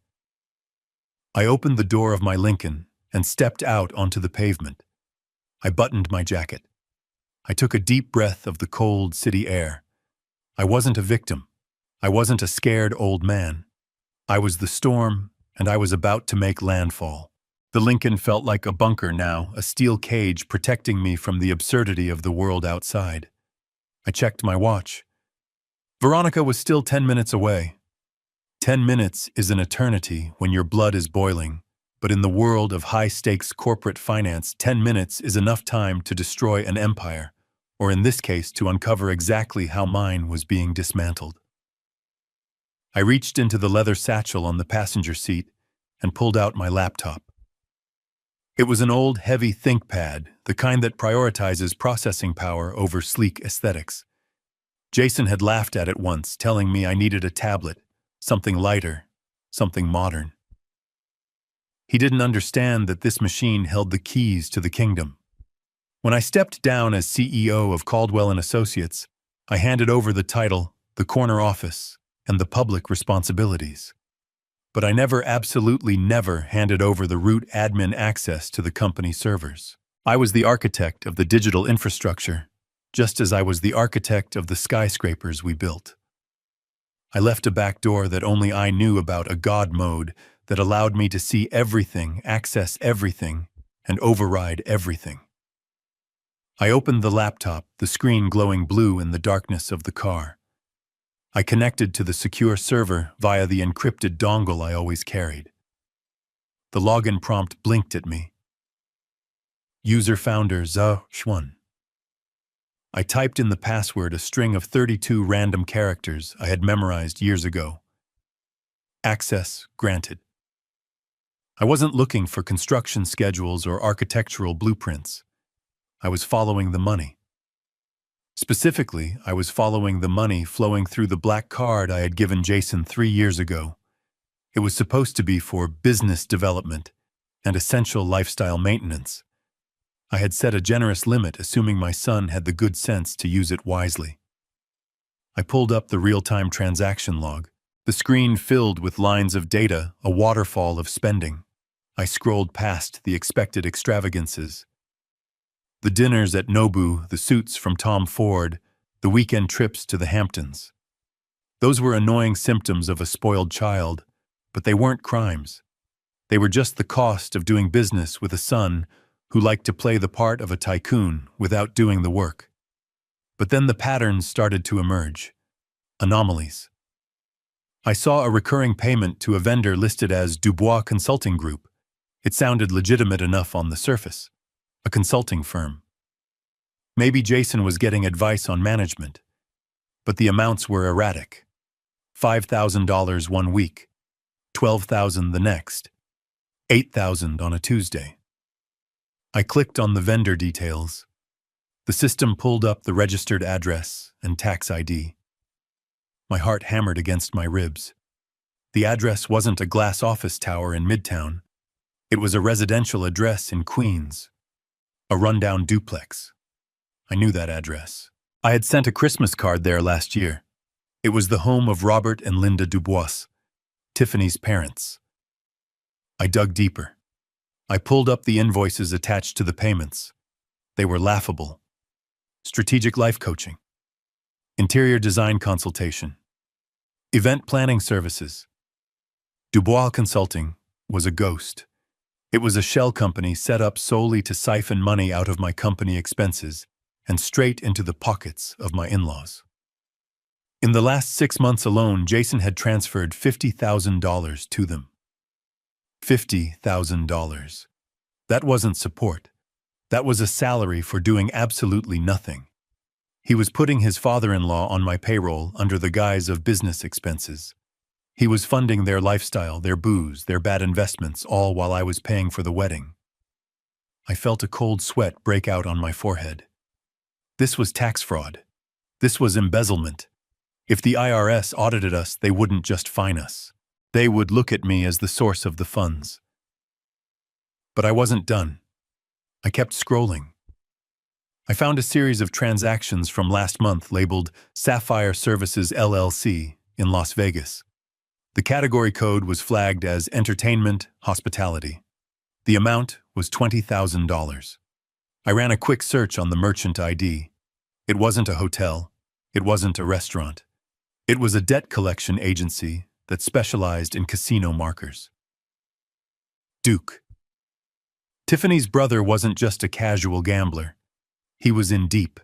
A: I opened the door of my Lincoln and stepped out onto the pavement. I buttoned my jacket. I took a deep breath of the cold city air. I wasn't a victim. I wasn't a scared old man. I was the storm, and I was about to make landfall. The Lincoln felt like a bunker now, a steel cage protecting me from the absurdity of the world outside. I checked my watch. Veronica was still 10 minutes away. 10 minutes is an eternity when your blood is boiling, but in the world of high-stakes corporate finance, 10 minutes is enough time to destroy an empire or in this case, to uncover exactly how mine was being dismantled. I reached into the leather satchel on the passenger seat and pulled out my laptop. It was an old, heavy ThinkPad, the kind that prioritizes processing power over sleek aesthetics. Jason had laughed at it once, telling me I needed a tablet, something lighter, something modern. He didn't understand that this machine held the keys to the kingdom. When I stepped down as CEO of Caldwell & Associates, I handed over the title, the corner office, and the public responsibilities. But I absolutely never handed over the root admin access to the company servers. I was the architect of the digital infrastructure, just as I was the architect of the skyscrapers we built. I left a back door that only I knew about, a God mode that allowed me to see everything, access everything, and override everything. I opened the laptop, the screen glowing blue in the darkness of the car. I connected to the secure server via the encrypted dongle I always carried. The login prompt blinked at me. User founder Zhe Xuan. I typed in the password, a string of 32 random characters I had memorized years ago. Access granted. I wasn't looking for construction schedules or architectural blueprints. I was following the money. Specifically, I was following the money flowing through the black card I had given Jason 3 years ago. It was supposed to be for business development and essential lifestyle maintenance. I had set a generous limit, assuming my son had the good sense to use it wisely. I pulled up the real-time transaction log, the screen filled with lines of data, a waterfall of spending. I scrolled past the expected extravagances. The dinners at Nobu, the suits from Tom Ford, the weekend trips to the Hamptons. Those were annoying symptoms of a spoiled child, but they weren't crimes. They were just the cost of doing business with a son who liked to play the part of a tycoon without doing the work. But then the patterns started to emerge. Anomalies. I saw a recurring payment to a vendor listed as Dubois Consulting Group. It sounded legitimate enough on the surface. A consulting firm. Maybe Jason was getting advice on management. But the amounts were erratic. $5,000 one week, $12,000 the next, $8,000 on a Tuesday. I clicked on the vendor details. The system pulled up the registered address and tax ID. My heart hammered against my ribs. The address wasn't a glass office tower in Midtown. It was a residential address in Queens. A rundown duplex. I knew that address. I had sent a Christmas card there last year. It was the home of Robert and Linda Dubois, Tiffany's parents. I dug deeper. I pulled up the invoices attached to the payments. They were laughable. Strategic life coaching. Interior design consultation. Event planning services. Dubois Consulting was a ghost. It was a shell company set up solely to siphon money out of my company expenses and straight into the pockets of my in-laws. In the last 6 months alone, Jason had transferred $50,000 to them. $50,000. That wasn't support. That was a salary for doing absolutely nothing. He was putting his father-in-law on my payroll under the guise of business expenses. He was funding their lifestyle, their booze, their bad investments, all while I was paying for the wedding. I felt a cold sweat break out on my forehead. This was tax fraud. This was embezzlement. If the IRS audited us, they wouldn't just fine us. They would look at me as the source of the funds. But I wasn't done. I kept scrolling. I found a series of transactions from last month labeled Sapphire Services LLC in Las Vegas. The category code was flagged as entertainment, hospitality. The amount was $20,000. I ran a quick search on the merchant ID. It wasn't a hotel. It wasn't a restaurant. It was a debt collection agency that specialized in casino markers. Duke. Tiffany's brother wasn't just a casual gambler. He was in deep.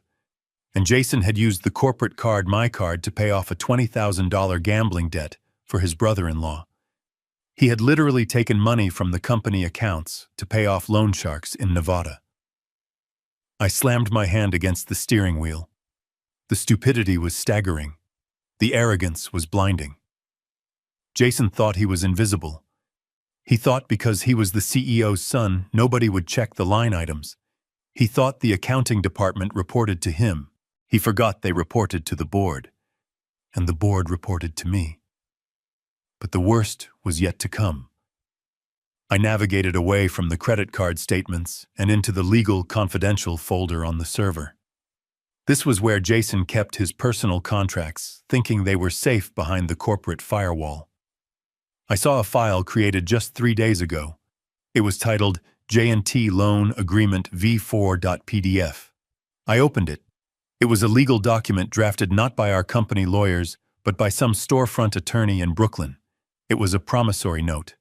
A: And Jason had used the corporate card, my card, to pay off a $20,000 gambling debt for his brother-in-law. He had literally taken money from the company accounts to pay off loan sharks in Nevada. I slammed my hand against the steering wheel. The stupidity was staggering. The arrogance was blinding. Jason thought he was invisible. He thought because he was the CEO's son, nobody would check the line items. He thought the accounting department reported to him. He forgot they reported to the board. And the board reported to me. But the worst was yet to come. I navigated away from the credit card statements and into the legal confidential folder on the server. This was where Jason kept his personal contracts, thinking they were safe behind the corporate firewall. I saw a file created just 3 days ago. It was titled J&T Loan Agreement V4.pdf. I opened it. It was a legal document drafted not by our company lawyers, but by some storefront attorney in Brooklyn. It was a promissory note.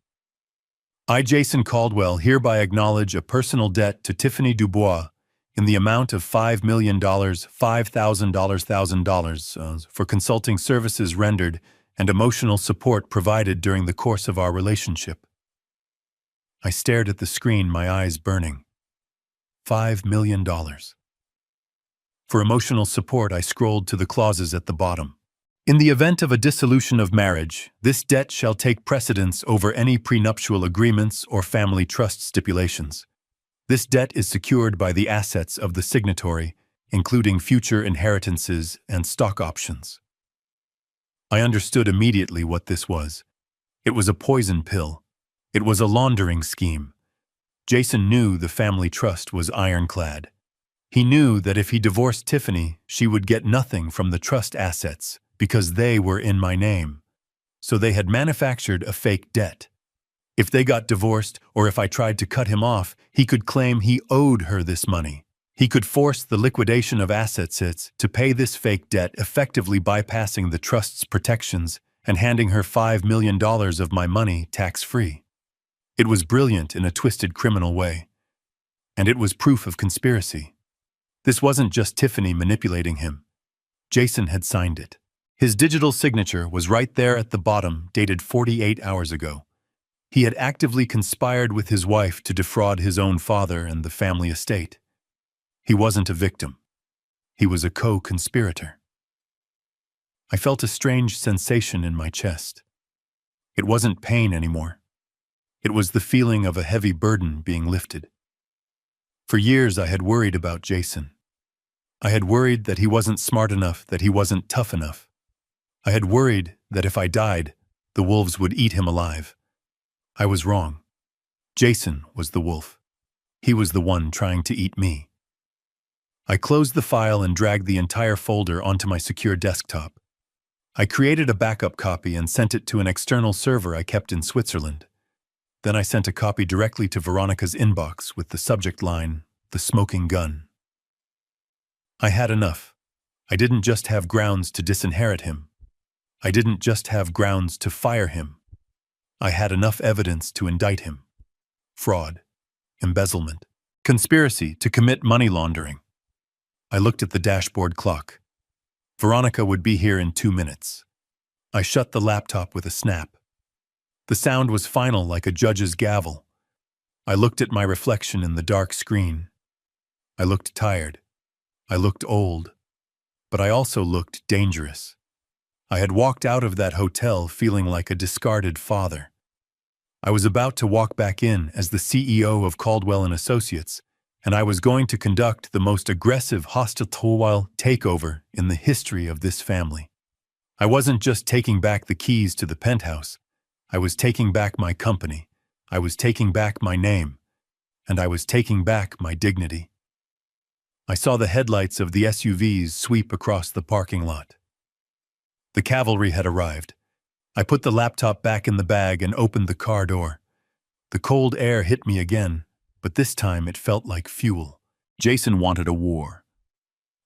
A: I, Jason Caldwell, hereby acknowledge a personal debt to Tiffany Dubois in the amount of $5 million, $1,000 for consulting services rendered and emotional support provided during the course of our relationship. I stared at the screen, my eyes burning. $5 million. For emotional support, I scrolled to the clauses at the bottom. In the event of a dissolution of marriage, this debt shall take precedence over any prenuptial agreements or family trust stipulations. This debt is secured by the assets of the signatory, including future inheritances and stock options. I understood immediately what this was. It was a poison pill. It was a laundering scheme. Jason knew the family trust was ironclad. He knew that if he divorced Tiffany, she would get nothing from the trust assets because they were in my name. So they had manufactured a fake debt. If they got divorced, or if I tried to cut him off, he could claim he owed her this money. He could force the liquidation of assets to pay this fake debt, effectively bypassing the trust's protections and handing her $5 million of my money tax-free. It was brilliant in a twisted criminal way. And it was proof of conspiracy. This wasn't just Tiffany manipulating him. Jason had signed it. His digital signature was right there at the bottom, dated 48 hours ago. He had actively conspired with his wife to defraud his own father and the family estate. He wasn't a victim. He was a co-conspirator. I felt a strange sensation in my chest. It wasn't pain anymore. It was the feeling of a heavy burden being lifted. For years I had worried about Jason. I had worried that he wasn't smart enough, that he wasn't tough enough. I had worried that if I died, the wolves would eat him alive. I was wrong. Jason was the wolf. He was the one trying to eat me. I closed the file and dragged the entire folder onto my secure desktop. I created a backup copy and sent it to an external server I kept in Switzerland. Then I sent a copy directly to Veronica's inbox with the subject line, "The Smoking Gun." I had enough. I didn't just have grounds to disinherit him. I didn't just have grounds to fire him. I had enough evidence to indict him. Fraud, embezzlement, conspiracy to commit money laundering. I looked at the dashboard clock. Veronica would be here in 2 minutes. I shut the laptop with a snap. The sound was final, like a judge's gavel. I looked at my reflection in the dark screen. I looked tired. I looked old. But I also looked dangerous. I had walked out of that hotel feeling like a discarded father. I was about to walk back in as the CEO of Caldwell & Associates, and I was going to conduct the most aggressive hostile takeover in the history of this family. I wasn't just taking back the keys to the penthouse. I was taking back my company. I was taking back my name. And I was taking back my dignity. I saw the headlights of the SUVs sweep across the parking lot. The cavalry had arrived. I put the laptop back in the bag and opened the car door. The cold air hit me again, but this time it felt like fuel. Jason wanted a war.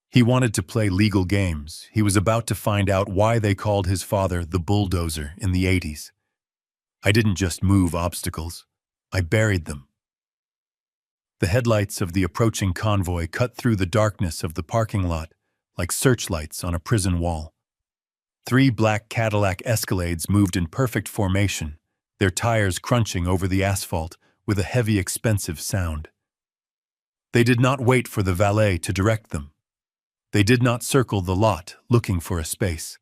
A: He wanted to play legal games. He was about to find out why they called his father the bulldozer in the 80s. I didn't just move obstacles. I buried them. The headlights of the approaching convoy cut through the darkness of the parking lot like searchlights on a prison wall. 3 black Cadillac Escalades moved in perfect formation, their tires crunching over the asphalt with a heavy, expensive sound. They did not wait for the valet to direct them. They did not circle the lot looking for a space.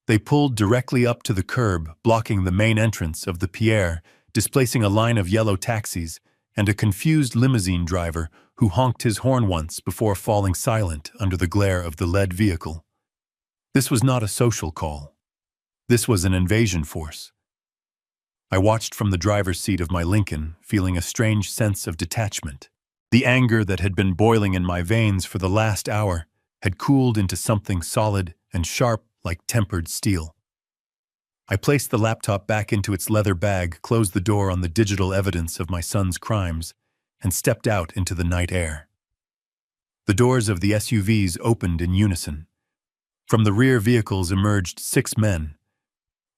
A: They pulled directly up to the curb, blocking the main entrance of the pier, displacing a line of yellow taxis and a confused limousine driver who honked his horn once before falling silent under the glare of the lead vehicle. This was not a social call. This was an invasion force. I watched from the driver's seat of my Lincoln, feeling a strange sense of detachment. The anger that had been boiling in my veins for the last hour had cooled into something solid and sharp like tempered steel. I placed the laptop back into its leather bag, closed the door on the digital evidence of my son's crimes, and stepped out into the night air. The doors of the SUVs opened in unison. From the rear vehicles emerged 6 men.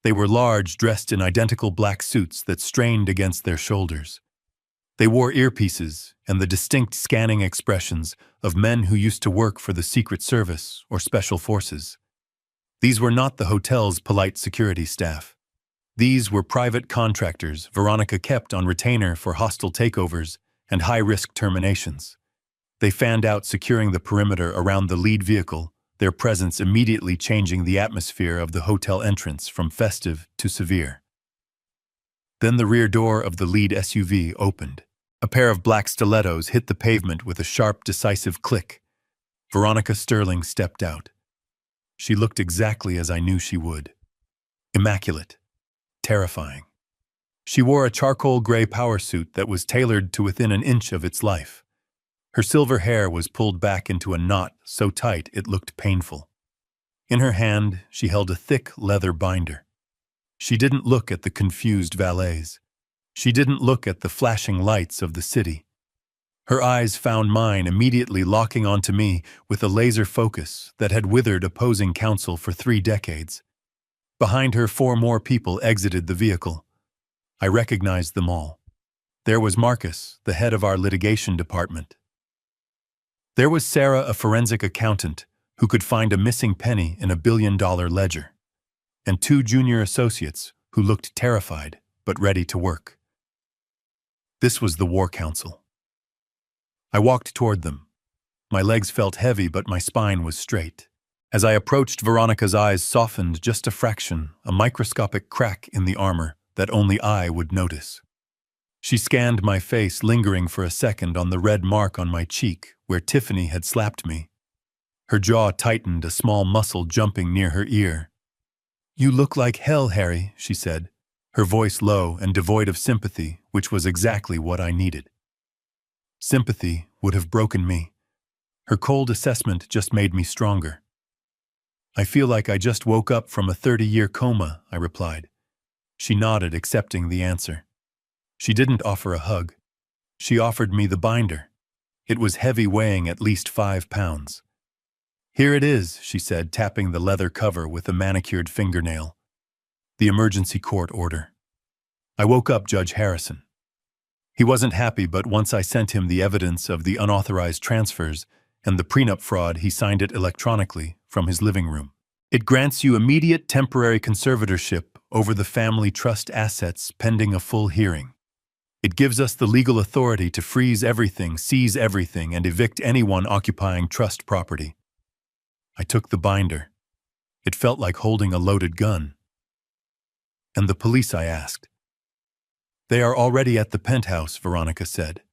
A: They were large, dressed in identical black suits that strained against their shoulders. They wore earpieces and the distinct scanning expressions of men who used to work for the Secret Service or Special Forces. These were not the hotel's polite security staff. These were private contractors Veronica kept on retainer for hostile takeovers and high-risk terminations. They fanned out securing the perimeter around the lead vehicle, their presence immediately changing the atmosphere of the hotel entrance from festive to severe. Then the rear door of the lead SUV opened. A pair of black stilettos hit the pavement with a sharp, decisive click. Veronica Sterling stepped out. She looked exactly as I knew she would. Immaculate. Terrifying. She wore a charcoal gray power suit that was tailored to within an inch of its life. Her silver hair was pulled back into a knot so tight it looked painful. In her hand, she held a thick leather binder. She didn't look at the confused valets. She didn't look at the flashing lights of the city. Her eyes found mine, immediately locking onto me with a laser focus that had withered opposing counsel for 3 decades. Behind her, 4 more people exited the vehicle. I recognized them all. There was Marcus, the head of our litigation department. There was Sarah, a forensic accountant who could find a missing penny in a billion-dollar ledger, and 2 junior associates who looked terrified but ready to work. This was the War Council. I walked toward them. My legs felt heavy, but my spine was straight. As I approached, Veronica's eyes softened just a fraction, a microscopic crack in the armor that only I would notice. She scanned my face, lingering for a second on the red mark on my cheek where Tiffany had slapped me. Her jaw tightened, a small muscle jumping near her ear. "You look like hell, Harry," she said, her voice low and devoid of sympathy, which was exactly what I needed. Sympathy would have broken me. Her cold assessment just made me stronger. "I feel like I just woke up from a 30-year coma," I replied. She nodded, accepting the answer. She didn't offer a hug. She offered me the binder. It was heavy, weighing at least 5 pounds. "Here it is," she said, tapping the leather cover with a manicured fingernail. "The emergency court order." I woke up Judge Harrison. He wasn't happy, but once I sent him the evidence of the unauthorized transfers and the prenup fraud, he signed it electronically from his living room. "It grants you immediate temporary conservatorship over the family trust assets pending a full hearing. It gives us the legal authority to freeze everything, seize everything, and evict anyone occupying trust property." I took the binder. It felt like holding a loaded gun. "And the police?" I asked. "They are already at the penthouse," Veronica said.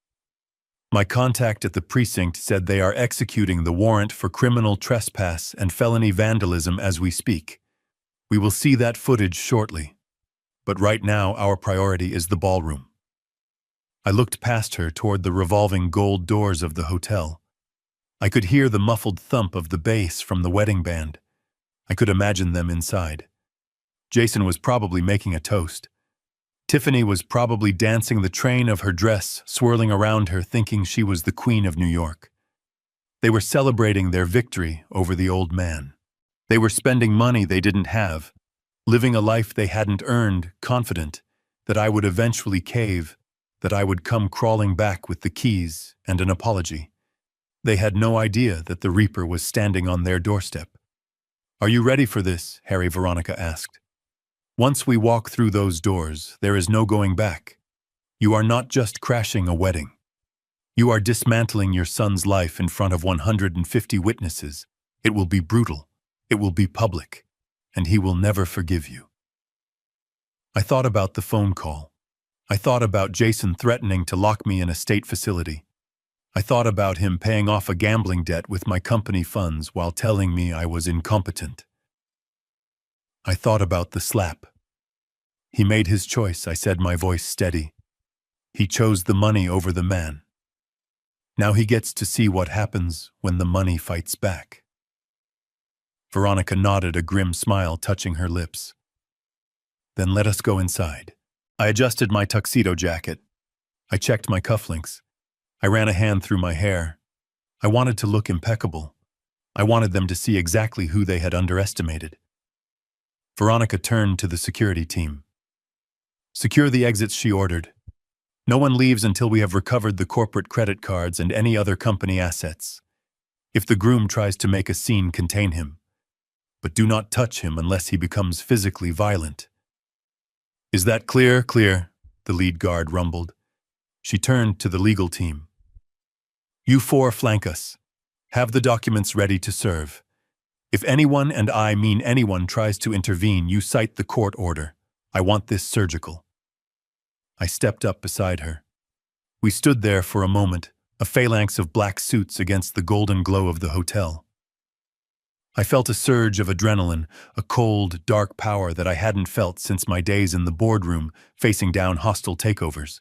A: "My contact at the precinct said they are executing the warrant for criminal trespass and felony vandalism as we speak. We will see that footage shortly. But right now, our priority is the ballroom." I looked past her toward the revolving gold doors of the hotel. I could hear the muffled thump of the bass from the wedding band. I could imagine them inside. Jason was probably making a toast. Tiffany was probably dancing, the train of her dress swirling around her, thinking she was the Queen of New York. They were celebrating their victory over the old man. They were spending money they didn't have, living a life they hadn't earned, confident that I would eventually cave, that I would come crawling back with the keys and an apology. They had no idea that the Reaper was standing on their doorstep. "Are you ready for this?" Harry Veronica asked. "Once we walk through those doors, there is no going back. You are not just crashing a wedding. You are dismantling your son's life in front of 150 witnesses. It will be brutal. It will be public. And he will never forgive you. I thought about the phone call. I thought about Jason threatening to lock me in a state facility. I thought about him paying off a gambling debt with my company funds while telling me I was incompetent. I thought about the slap. He made his choice, I said, my voice steady. He chose the money over the man. Now he gets to see what happens when the money fights back. Veronica nodded, a grim smile touching her lips. Then let us go inside. I adjusted my tuxedo jacket. I checked my cufflinks. I ran a hand through my hair. I wanted to look impeccable. I wanted them to see exactly who they had underestimated. Veronica turned to the security team. Secure the exits, she ordered. No one leaves until we have recovered the corporate credit cards and any other company assets. If the groom tries to make a scene, contain him. But do not touch him unless he becomes physically violent. Is that clear? Clear, the lead guard rumbled. She turned to the legal team. You four flank us. Have the documents ready to serve. If anyone, and I mean anyone, tries to intervene, you cite the court order. I want this surgical. I stepped up beside her. We stood there for a moment, a phalanx of black suits against the golden glow of the hotel. I felt a surge of adrenaline, a cold, dark power that I hadn't felt since my days in the boardroom, facing down hostile takeovers.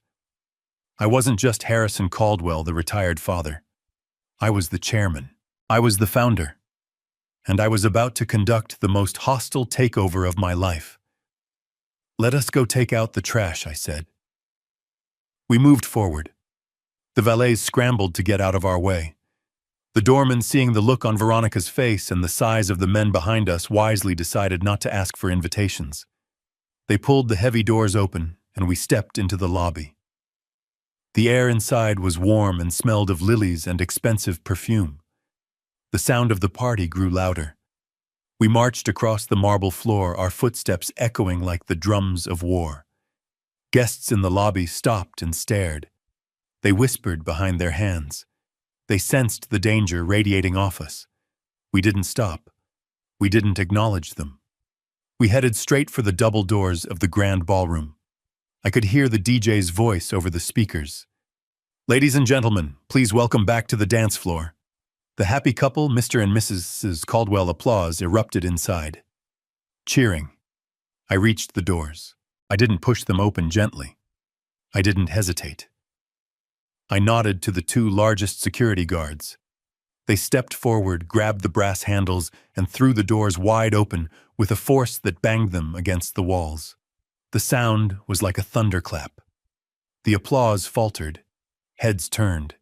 A: I wasn't just Harrison Caldwell, the retired father. I was the chairman. I was the founder. And I was about to conduct the most hostile takeover of my life. Let us go take out the trash, I said. We moved forward. The valets scrambled to get out of our way. The doorman, seeing the look on Veronica's face and the size of the men behind us, wisely decided not to ask for invitations. They pulled the heavy doors open, and we stepped into the lobby. The air inside was warm and smelled of lilies and expensive perfume. The sound of the party grew louder. We marched across the marble floor, our footsteps echoing like the drums of war. Guests in the lobby stopped and stared. They whispered behind their hands. They sensed the danger radiating off us. We didn't stop. We didn't acknowledge them. We headed straight for the double doors of the grand ballroom. I could hear the DJ's voice over the speakers. Ladies and gentlemen, please welcome back to the dance floor. The happy couple, Mr. and Mrs. Caldwell. Applause erupted inside. Cheering. I reached the doors. I didn't push them open gently. I didn't hesitate. I nodded to the two largest security guards. They stepped forward, grabbed the brass handles, and threw the doors wide open with a force that banged them against the walls. The sound was like a thunderclap. The applause faltered. Heads turned.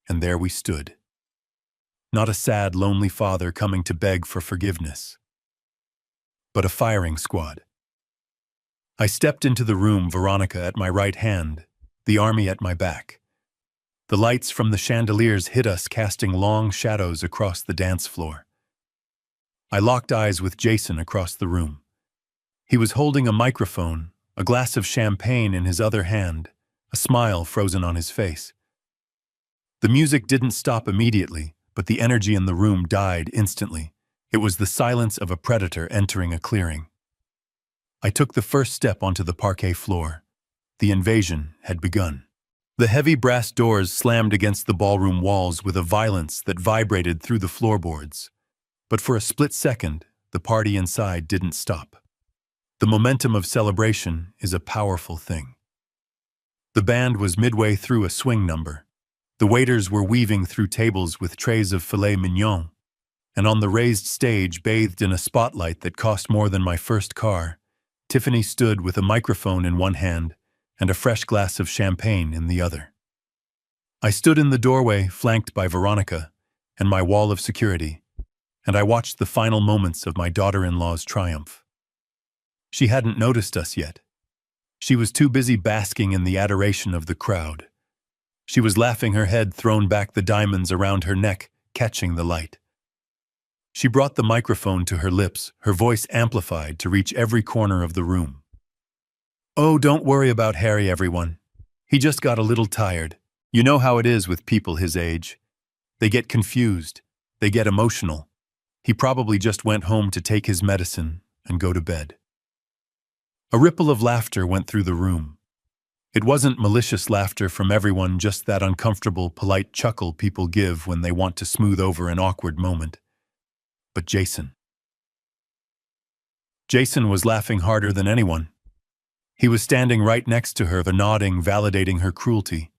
A: And there we stood. Not a sad, lonely father coming to beg for forgiveness, but a firing squad. I stepped into the room, Veronica at my right hand, the army at my back. The lights from the chandeliers hit us, casting long shadows across the dance floor. I locked eyes with Jason across the room. He was holding a microphone, a glass of champagne in his other hand, a smile frozen on his face. The music didn't stop immediately, but the energy in the room died instantly. It was the silence of a predator entering a clearing. I took the first step onto the parquet floor. The invasion had begun. The heavy brass doors slammed against the ballroom walls with a violence that vibrated through the floorboards. But for a split second, the party inside didn't stop. The momentum of celebration is a powerful thing. The band was midway through a swing number. The waiters were weaving through tables with trays of filet mignon, and on the raised stage, bathed in a spotlight that cost more than my first car, Tiffany stood with a microphone in one hand and a fresh glass of champagne in the other. I stood in the doorway, flanked by Veronica and my wall of security, and I watched the final moments of my daughter-in-law's triumph. She hadn't noticed us yet. She was too busy basking in the adoration of the crowd. She was laughing, her head thrown back, the diamonds around her neck catching the light. She brought the microphone to her lips, her voice amplified to reach every corner of the room. "Oh, don't worry about Harry, everyone. He just got a little tired. You know how it is with people his age. They get confused. They get emotional. He probably just went home to take his medicine and go to bed. A ripple of laughter went through the room. It wasn't malicious laughter from everyone, just that uncomfortable, polite chuckle people give when they want to smooth over an awkward moment. But Jason. Jason was laughing harder than anyone. He was standing right next to her, nodding, validating her cruelty.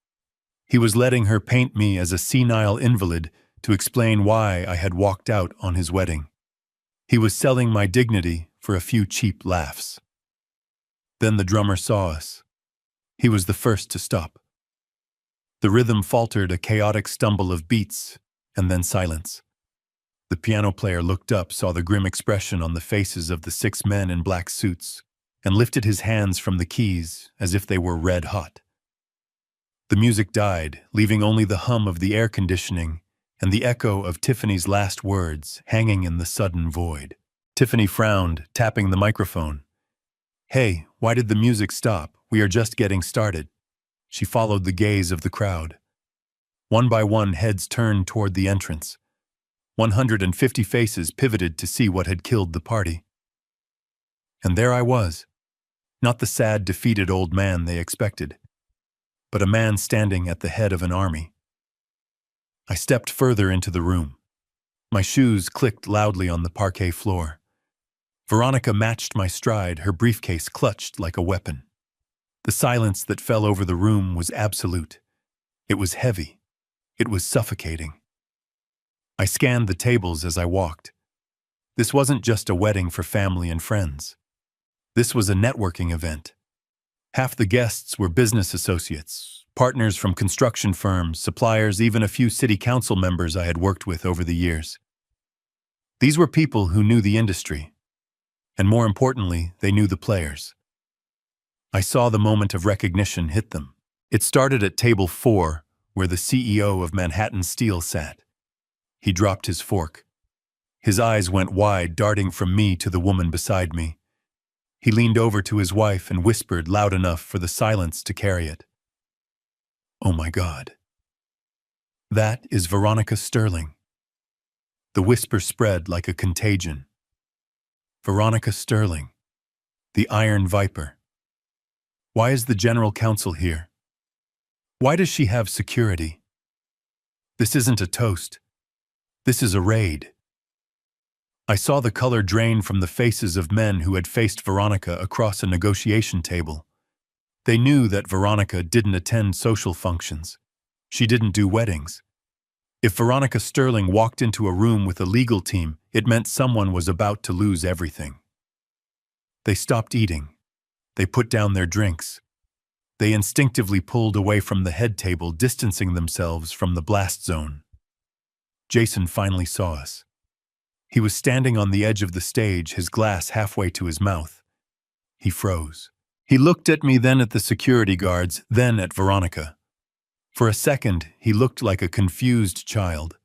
A: He was letting her paint me as a senile invalid to explain why I had walked out on his wedding. He was selling my dignity for a few cheap laughs. Then the drummer saw us. He was the first to stop. The rhythm faltered, a chaotic stumble of beats, and then silence. The piano player looked up, saw the grim expression on the faces of the 6 men in black suits, and lifted his hands from the keys as if they were red hot. The music died, leaving only the hum of the air conditioning and the echo of Tiffany's last words hanging in the sudden void. Tiffany frowned, tapping the microphone. "Hey, why did the music stop? We are just getting started." She followed the gaze of the crowd. One by one, heads turned toward the entrance. 150 faces pivoted to see what had killed the party. And there I was. Not the sad, defeated old man they expected, but a man standing at the head of an army. I stepped further into the room. My shoes clicked loudly on the parquet floor. Veronica matched my stride, her briefcase clutched like a weapon. The silence that fell over the room was absolute. It was heavy. It was suffocating. I scanned the tables as I walked. This wasn't just a wedding for family and friends. This was a networking event. Half the guests were business associates, partners from construction firms, suppliers, even a few city council members I had worked with over the years. These were people who knew the industry, and more importantly, they knew the players. I saw the moment of recognition hit them. It started at table 4, where the CEO of Manhattan Steel sat. He dropped his fork. His eyes went wide, darting from me to the woman beside me. He leaned over to his wife and whispered loud enough for the silence to carry it. "Oh my God. That is Veronica Sterling." The whisper spread like a contagion. Veronica Sterling, the Iron Viper. Why is the General Counsel here? Why does she have security? This isn't a toast. This is a raid. I saw the color drain from the faces of men who had faced Veronica across a negotiation table. They knew that Veronica didn't attend social functions. She didn't do weddings. If Veronica Sterling walked into a room with a legal team, it meant someone was about to lose everything. They stopped eating. They put down their drinks. They instinctively pulled away from the head table, distancing themselves from the blast zone. Jason finally saw us. He was standing on the edge of the stage, his glass halfway to his mouth. He froze. He looked at me, then at the security guards, then at Veronica. For a second, he looked like a confused child.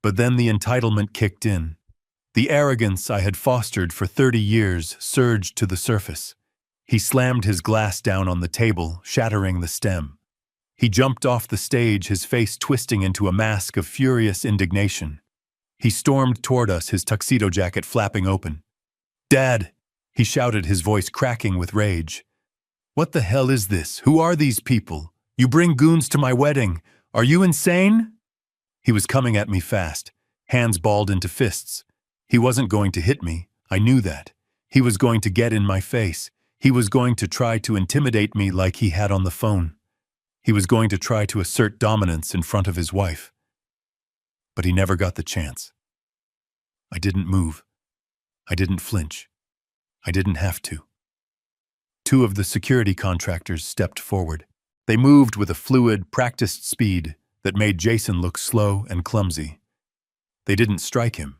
A: But then the entitlement kicked in. The arrogance I had fostered for 30 years surged to the surface. He slammed his glass down on the table, shattering the stem. He jumped off the stage, his face twisting into a mask of furious indignation. He stormed toward us, his tuxedo jacket flapping open. "Dad!" he shouted, his voice cracking with rage. "What the hell is this? Who are these people? You bring goons to my wedding. Are you insane?" He was coming at me fast, hands balled into fists. He wasn't going to hit me. I knew that. He was going to get in my face. He was going to try to intimidate me like he had on the phone. He was going to try to assert dominance in front of his wife. But he never got the chance. I didn't move. I didn't flinch. I didn't have to. 2 of the security contractors stepped forward. They moved with a fluid, practiced speed that made Jason look slow and clumsy. They didn't strike him.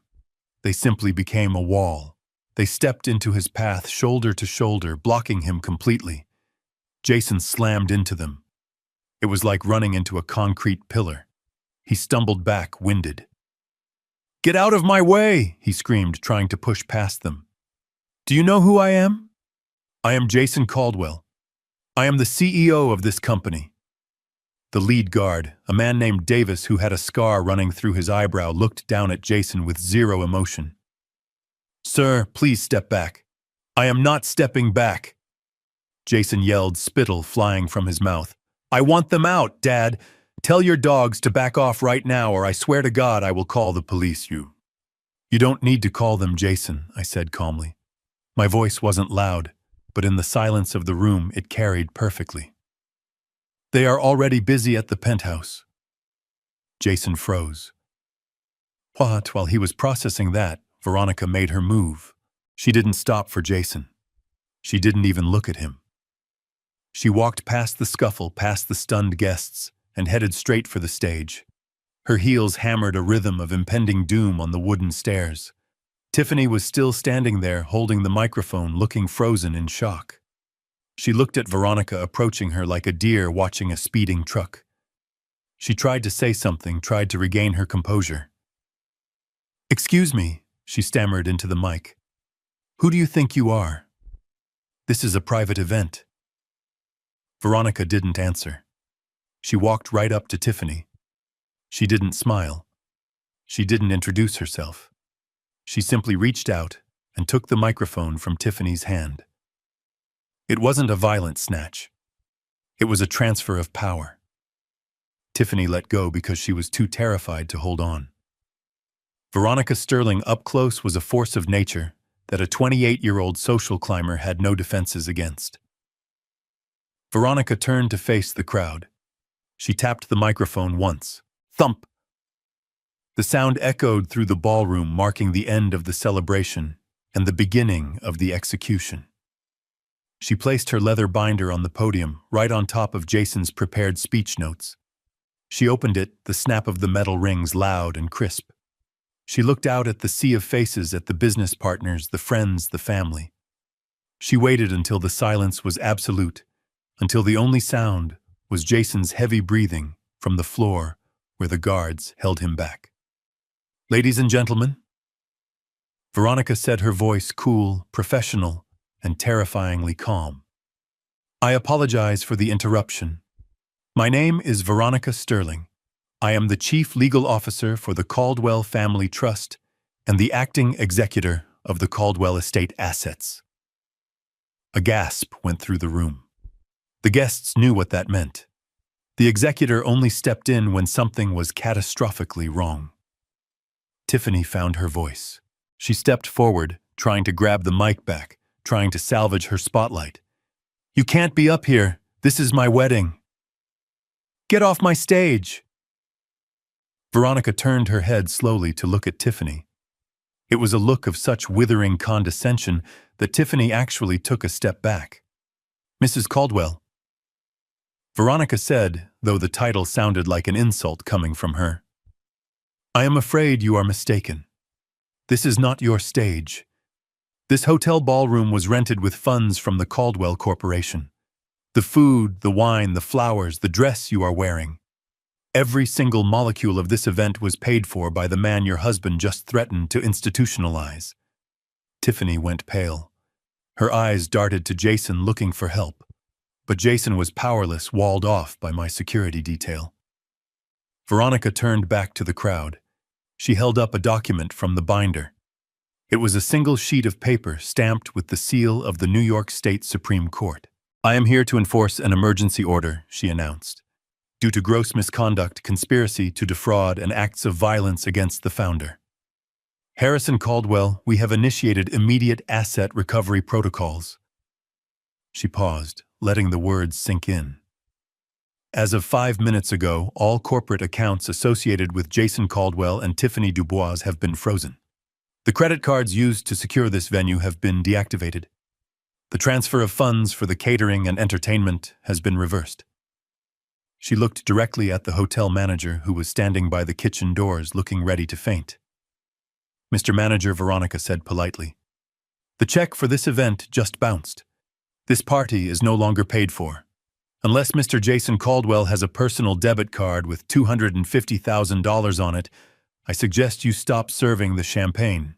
A: They simply became a wall. They stepped into his path, shoulder to shoulder, blocking him completely. Jason slammed into them. It was like running into a concrete pillar. He stumbled back, winded. "Get out of my way!" he screamed, trying to push past them. "Do you know who I am? I am Jason Caldwell. I am the CEO of this company." The lead guard, a man named Davis who had a scar running through his eyebrow, looked down at Jason with zero emotion. "Sir, please step back." "I am not stepping back," Jason yelled, spittle flying from his mouth. "I want them out, Dad. Tell your dogs to back off right now, or I swear to God I will call the police. You don't need to call them, Jason," I said calmly. My voice wasn't loud, but in the silence of the room it carried perfectly. "They are already busy at the penthouse." Jason froze. What? While he was processing that, Veronica made her move. She didn't stop for Jason. She didn't even look at him. She walked past the scuffle, past the stunned guests, and headed straight for the stage. Her heels hammered a rhythm of impending doom on the wooden stairs. Tiffany was still standing there, holding the microphone, looking frozen in shock. She looked at Veronica approaching her like a deer watching a speeding truck. She tried to say something, tried to regain her composure. "Excuse me," she stammered into the mic. "Who do you think you are? This is a private event." Veronica didn't answer. She walked right up to Tiffany. She didn't smile. She didn't introduce herself. She simply reached out and took the microphone from Tiffany's hand. It wasn't a violent snatch. It was a transfer of power. Tiffany let go because she was too terrified to hold on. Veronica Sterling up close was a force of nature that a 28-year-old social climber had no defenses against. Veronica turned to face the crowd. She tapped the microphone once. Thump! The sound echoed through the ballroom, marking the end of the celebration and the beginning of the execution. She placed her leather binder on the podium, right on top of Jason's prepared speech notes. She opened it, the snap of the metal rings loud and crisp. She looked out at the sea of faces, at the business partners, the friends, the family. She waited until the silence was absolute, until the only sound was Jason's heavy breathing from the floor where the guards held him back. "Ladies and gentlemen," Veronica said, her voice cool, professional, and terrifyingly calm. "I apologize for the interruption. My name is Veronica Sterling. I am the Chief Legal Officer for the Caldwell Family Trust and the acting executor of the Caldwell Estate Assets." A gasp went through the room. The guests knew what that meant. The executor only stepped in when something was catastrophically wrong. Tiffany found her voice. She stepped forward, trying to grab the mic back, trying to salvage her spotlight. "You can't be up here. This is my wedding. Get off my stage." Veronica turned her head slowly to look at Tiffany. It was a look of such withering condescension that Tiffany actually took a step back. "Mrs. Caldwell," Veronica said, though the title sounded like an insult coming from her, "I am afraid you are mistaken. This is not your stage. This hotel ballroom was rented with funds from the Caldwell Corporation. The food, the wine, the flowers, the dress you are wearing. Every single molecule of this event was paid for by the man your husband just threatened to institutionalize." Tiffany went pale. Her eyes darted to Jason, looking for help. But Jason was powerless, walled off by my security detail. Veronica turned back to the crowd. She held up a document from the binder. It was a single sheet of paper stamped with the seal of the New York State Supreme Court. "I am here to enforce an emergency order," she announced, "due to gross misconduct, conspiracy to defraud, and acts of violence against the founder. Harrison Caldwell, we have initiated immediate asset recovery protocols." She paused, letting the words sink in. "As of 5 minutes ago, all corporate accounts associated with Jason Caldwell and Tiffany Dubois have been frozen. The credit cards used to secure this venue have been deactivated. The transfer of funds for the catering and entertainment has been reversed." She looked directly at the hotel manager, who was standing by the kitchen doors looking ready to faint. "Mr. Manager," Veronica said politely, "the check for this event just bounced. This party is no longer paid for. Unless Mr. Jason Caldwell has a personal debit card with $250,000 on it, I suggest you stop serving the champagne."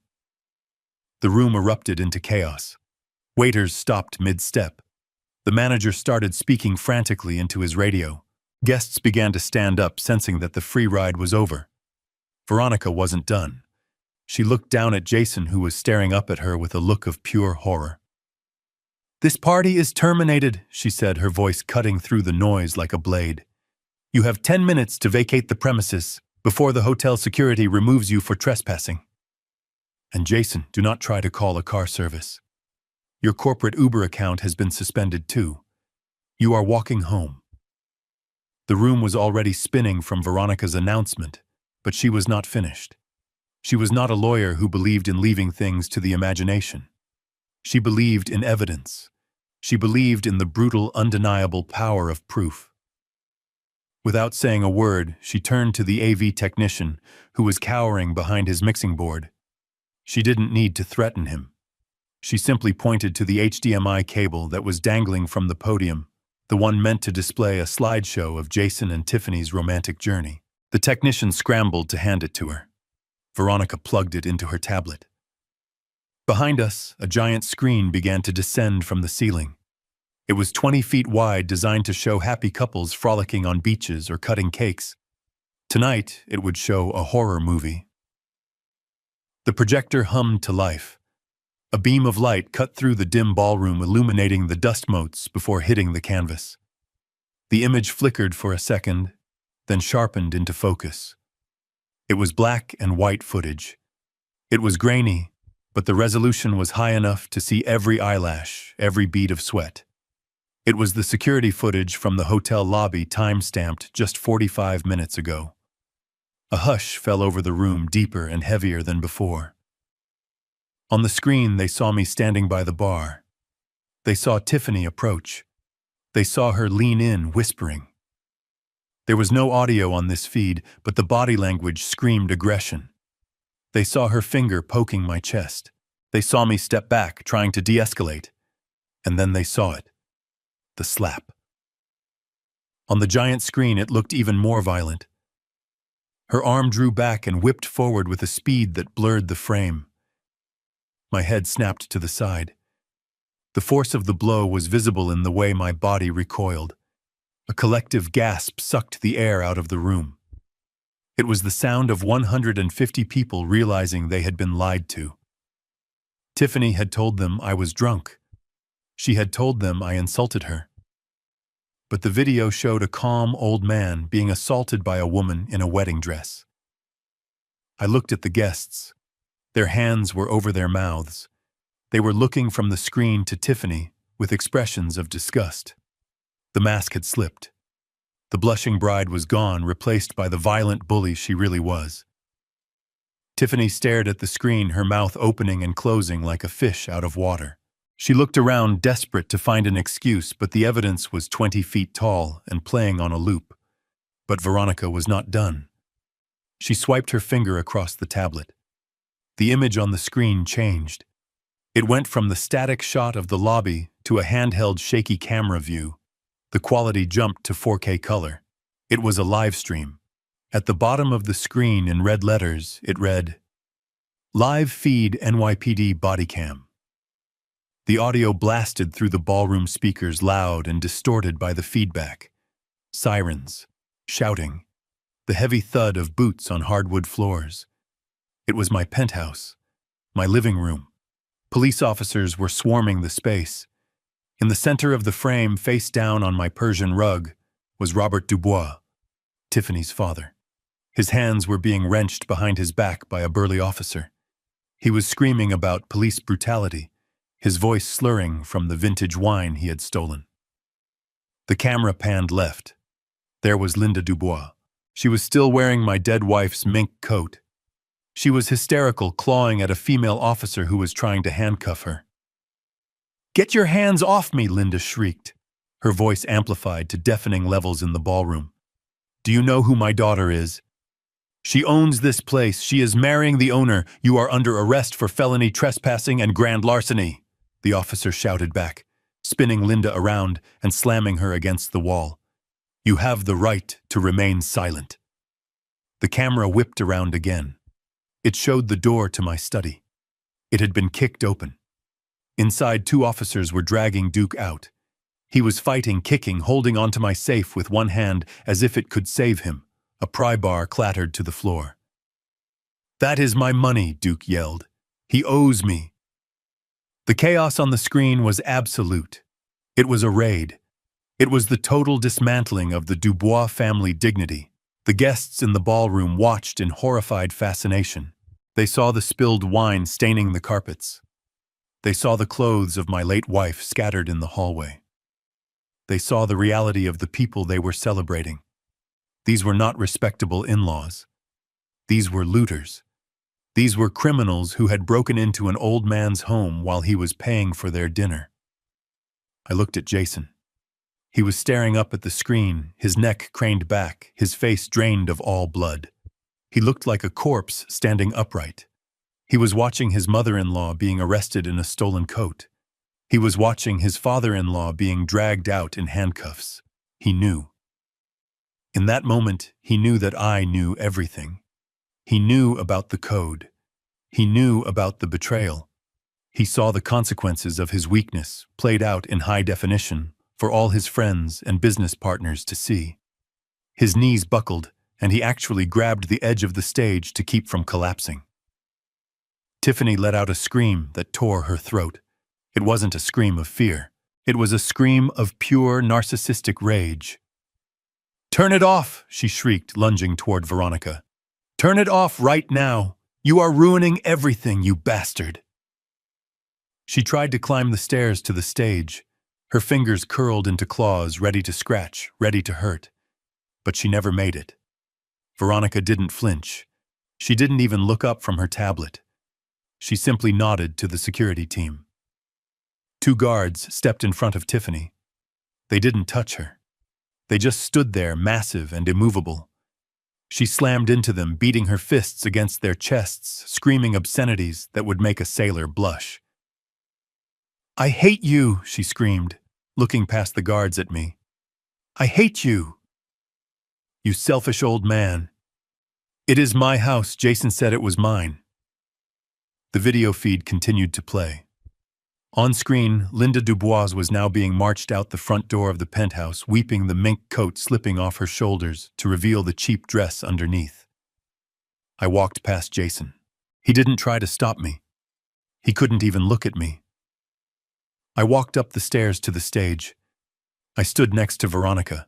A: The room erupted into chaos. Waiters stopped mid-step. The manager started speaking frantically into his radio. Guests began to stand up, sensing that the free ride was over. Veronica wasn't done. She looked down at Jason, who was staring up at her with a look of pure horror. "This party is terminated," she said, her voice cutting through the noise like a blade. "You have 10 minutes to vacate the premises before the hotel security removes you for trespassing. And Jason, do not try to call a car service. Your corporate Uber account has been suspended too. You are walking home." The room was already spinning from Veronica's announcement, but she was not finished. She was not a lawyer who believed in leaving things to the imagination. She believed in evidence. She believed in the brutal, undeniable power of proof. Without saying a word, she turned to the AV technician, who was cowering behind his mixing board. She didn't need to threaten him. She simply pointed to the HDMI cable that was dangling from the podium, the one meant to display a slideshow of Jason and Tiffany's romantic journey. The technician scrambled to hand it to her. Veronica plugged it into her tablet. Behind us, a giant screen began to descend from the ceiling. It was 20 feet wide, designed to show happy couples frolicking on beaches or cutting cakes. Tonight, it would show a horror movie. The projector hummed to life. A beam of light cut through the dim ballroom, illuminating the dust motes before hitting the canvas. The image flickered for a second, then sharpened into focus. It was black and white footage. It was grainy, but the resolution was high enough to see every eyelash, every bead of sweat. It was the security footage from the hotel lobby, time-stamped just 45 minutes ago. A hush fell over the room, deeper and heavier than before. On the screen, they saw me standing by the bar. They saw Tiffany approach. They saw her lean in, whispering. There was no audio on this feed, but the body language screamed aggression. They saw her finger poking my chest. They saw me step back, trying to de-escalate. And then they saw it. The slap. On the giant screen, it looked even more violent. Her arm drew back and whipped forward with a speed that blurred the frame. My head snapped to the side. The force of the blow was visible in the way my body recoiled. A collective gasp sucked the air out of the room. It was the sound of 150 people realizing they had been lied to. Tiffany had told them I was drunk. She had told them I insulted her. But the video showed a calm old man being assaulted by a woman in a wedding dress. I looked at the guests. Their hands were over their mouths. They were looking from the screen to Tiffany with expressions of disgust. The mask had slipped. The blushing bride was gone, replaced by the violent bully she really was. Tiffany stared at the screen, her mouth opening and closing like a fish out of water. She looked around, desperate to find an excuse, but the evidence was 20 feet tall and playing on a loop. But Veronica was not done. She swiped her finger across the tablet. The image on the screen changed. It went from the static shot of the lobby to a handheld shaky camera view. The quality jumped to 4K color. It was a live stream. At the bottom of the screen in red letters, it read, "Live feed NYPD body cam." The audio blasted through the ballroom speakers, loud and distorted by the feedback. Sirens, shouting, the heavy thud of boots on hardwood floors. It was my penthouse, my living room. Police officers were swarming the space. In the center of the frame, face down on my Persian rug, was Robert Dubois, Tiffany's father. His hands were being wrenched behind his back by a burly officer. He was screaming about police brutality, his voice slurring from the vintage wine he had stolen. The camera panned left. There was Linda Dubois. She was still wearing my dead wife's mink coat. She was hysterical, clawing at a female officer who was trying to handcuff her. "Get your hands off me," Linda shrieked, her voice amplified to deafening levels in the ballroom. "Do you know who my daughter is? She owns this place. She is marrying the owner. You are under arrest for felony trespassing and grand larceny," the officer shouted back, spinning Linda around and slamming her against the wall. "You have the right to remain silent." The camera whipped around again. It showed the door to my study. It had been kicked open. Inside, 2 officers were dragging Duke out. He was fighting, kicking, holding onto my safe with one hand as if it could save him. A pry bar clattered to the floor. "That is my money," Duke yelled. "He owes me." The chaos on the screen was absolute. It was a raid. It was the total dismantling of the Dubois family dignity. The guests in the ballroom watched in horrified fascination. They saw the spilled wine staining the carpets. They saw the clothes of my late wife scattered in the hallway. They saw the reality of the people they were celebrating. These were not respectable in-laws. These were looters. These were criminals who had broken into an old man's home while he was paying for their dinner. I looked at Jason. He was staring up at the screen, his neck craned back, his face drained of all blood. He looked like a corpse standing upright. He was watching his mother-in-law being arrested in a stolen coat. He was watching his father-in-law being dragged out in handcuffs. He knew. In that moment, he knew that I knew everything. He knew about the code. He knew about the betrayal. He saw the consequences of his weakness played out in high definition for all his friends and business partners to see. His knees buckled, and he actually grabbed the edge of the stage to keep from collapsing. Tiffany let out a scream that tore her throat. It wasn't a scream of fear. It was a scream of pure narcissistic rage. "Turn it off!" she shrieked, lunging toward Veronica. "Turn it off right now! You are ruining everything, you bastard!" She tried to climb the stairs to the stage. Her fingers curled into claws, ready to scratch, ready to hurt. But she never made it. Veronica didn't flinch. She didn't even look up from her tablet. She simply nodded to the security team. 2 guards stepped in front of Tiffany. They didn't touch her. They just stood there, massive and immovable. She slammed into them, beating her fists against their chests, screaming obscenities that would make a sailor blush. "I hate you," she screamed, looking past the guards at me. "I hate you. You selfish old man. It is my house. Jason said it was mine." The video feed continued to play. On screen, Linda Dubois was now being marched out the front door of the penthouse, weeping, the mink coat slipping off her shoulders to reveal the cheap dress underneath. I walked past Jason. He didn't try to stop me. He couldn't even look at me. I walked up the stairs to the stage. I stood next to Veronica.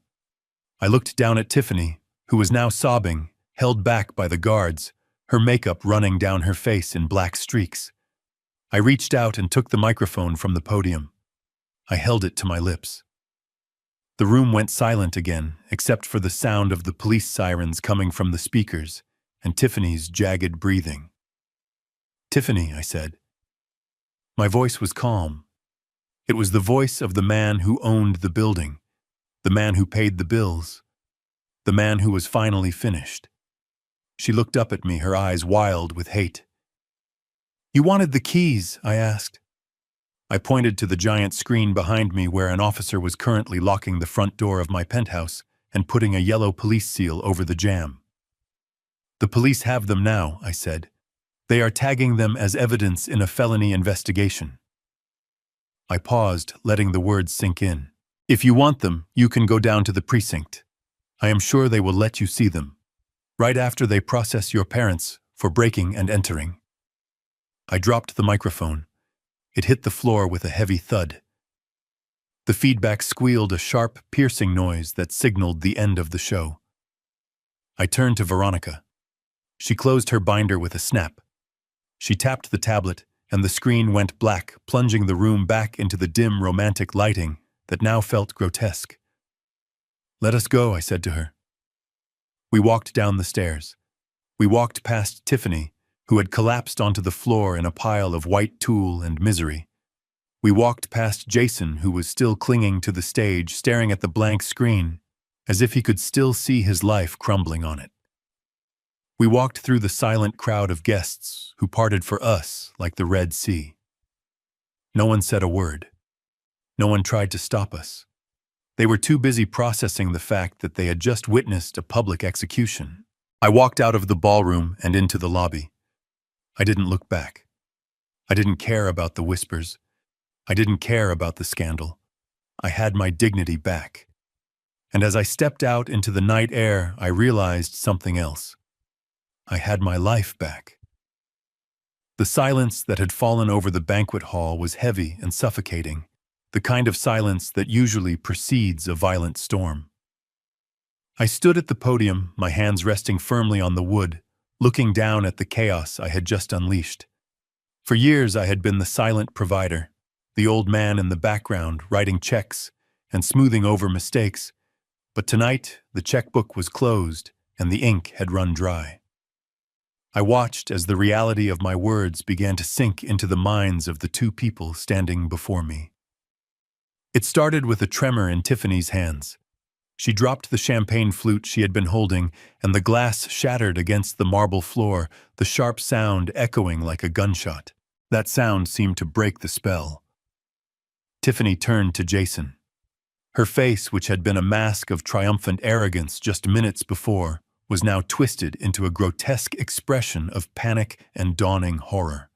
A: I looked down at Tiffany, who was now sobbing, held back by the guards, her makeup running down her face in black streaks. I reached out and took the microphone from the podium. I held it to my lips. The room went silent again, except for the sound of the police sirens coming from the speakers and Tiffany's jagged breathing. "Tiffany," I said. My voice was calm. It was the voice of the man who owned the building, the man who paid the bills, the man who was finally finished. She looked up at me, her eyes wild with hate. "You wanted the keys?" I asked. I pointed to the giant screen behind me where an officer was currently locking the front door of my penthouse and putting a yellow police seal over the jamb. "The police have them now," I said. "They are tagging them as evidence in a felony investigation." I paused, letting the words sink in. "If you want them, you can go down to the precinct. I am sure they will let you see them, right after they process your parents for breaking and entering." I dropped the microphone. It hit the floor with a heavy thud. The feedback squealed, a sharp, piercing noise that signaled the end of the show. I turned to Veronica. She closed her binder with a snap. She tapped the tablet, and the screen went black, plunging the room back into the dim, romantic lighting that now felt grotesque. "Let us go," I said to her. We walked down the stairs. We walked past Tiffany, who had collapsed onto the floor in a pile of white tulle and misery. We walked past Jason, who was still clinging to the stage, staring at the blank screen, as if he could still see his life crumbling on it. We walked through the silent crowd of guests who parted for us like the Red Sea. No one said a word. No one tried to stop us. They were too busy processing the fact that they had just witnessed a public execution. I walked out of the ballroom and into the lobby. I didn't look back. I didn't care about the whispers. I didn't care about the scandal. I had my dignity back. And as I stepped out into the night air, I realized something else. I had my life back. The silence that had fallen over the banquet hall was heavy and suffocating, the kind of silence that usually precedes a violent storm. I stood at the podium, my hands resting firmly on the wood, looking down at the chaos I had just unleashed. For years I had been the silent provider, the old man in the background writing checks and smoothing over mistakes, but tonight the checkbook was closed and the ink had run dry. I watched as the reality of my words began to sink into the minds of the two people standing before me. It started with a tremor in Tiffany's hands. She dropped the champagne flute she had been holding, and the glass shattered against the marble floor, the sharp sound echoing like a gunshot. That sound seemed to break the spell. Tiffany turned to Jason. Her face, which had been a mask of triumphant arrogance just minutes before, was now twisted into a grotesque expression of panic and dawning horror.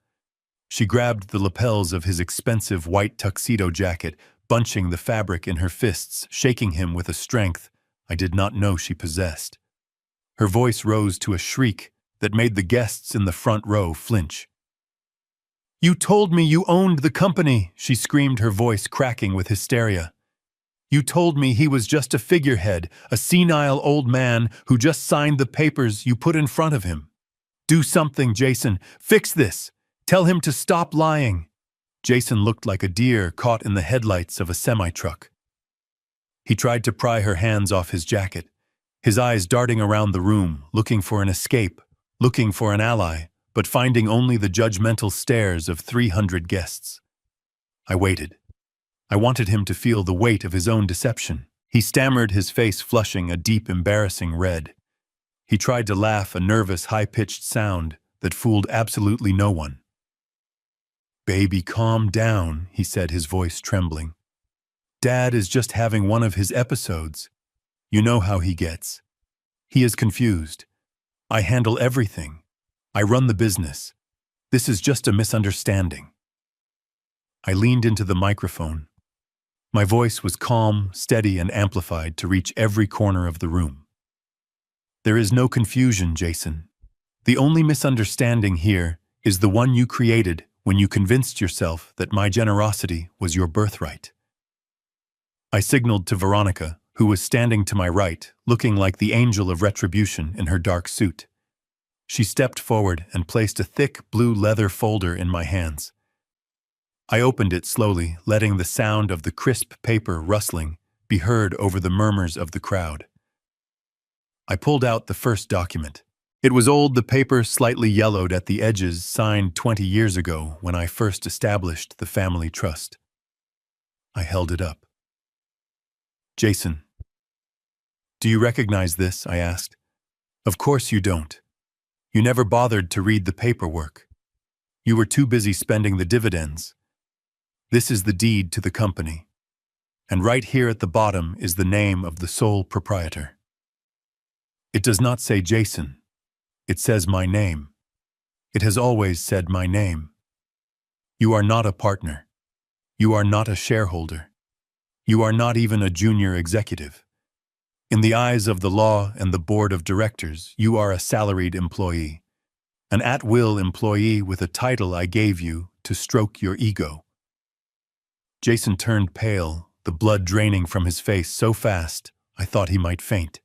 A: She grabbed the lapels of his expensive white tuxedo jacket, bunching the fabric in her fists, shaking him with a strength I did not know she possessed. Her voice rose to a shriek that made the guests in the front row flinch. "You told me you owned the company," she screamed, her voice cracking with hysteria. "You told me he was just a figurehead, a senile old man who just signed the papers you put in front of him. Do something, Jason. Fix this. Tell him to stop lying." Jason looked like a deer caught in the headlights of a semi-truck. He tried to pry her hands off his jacket, his eyes darting around the room, looking for an escape, looking for an ally, but finding only the judgmental stares of 300 guests. I waited. I wanted him to feel the weight of his own deception. He stammered, his face flushing a deep, embarrassing red. He tried to laugh, a nervous, high-pitched sound that fooled absolutely no one. "Baby, calm down," he said, his voice trembling. "Dad is just having one of his episodes. You know how he gets. He is confused. I handle everything. I run the business. This is just a misunderstanding." I leaned into the microphone. My voice was calm, steady, and amplified to reach every corner of the room. "There is no confusion, Jason. The only misunderstanding here is the one you created when you convinced yourself that my generosity was your birthright." I signaled to Veronica, who was standing to my right, looking like the angel of retribution in her dark suit. She stepped forward and placed a thick blue leather folder in my hands. I opened it slowly, letting the sound of the crisp paper rustling be heard over the murmurs of the crowd. I pulled out the first document. It was old, the paper slightly yellowed at the edges, signed 20 years ago when I first established the family trust. I held it up. "Jason, do you recognize this?" I asked. "Of course you don't. You never bothered to read the paperwork. You were too busy spending the dividends. This is the deed to the company. And right here at the bottom is the name of the sole proprietor. It does not say Jason. It says my name. It has always said my name. You are not a partner. You are not a shareholder. You are not even a junior executive. In the eyes of the law and the board of directors, you are a salaried employee, an at-will employee with a title I gave you to stroke your ego." Jason turned pale, the blood draining from his face so fast I thought he might faint.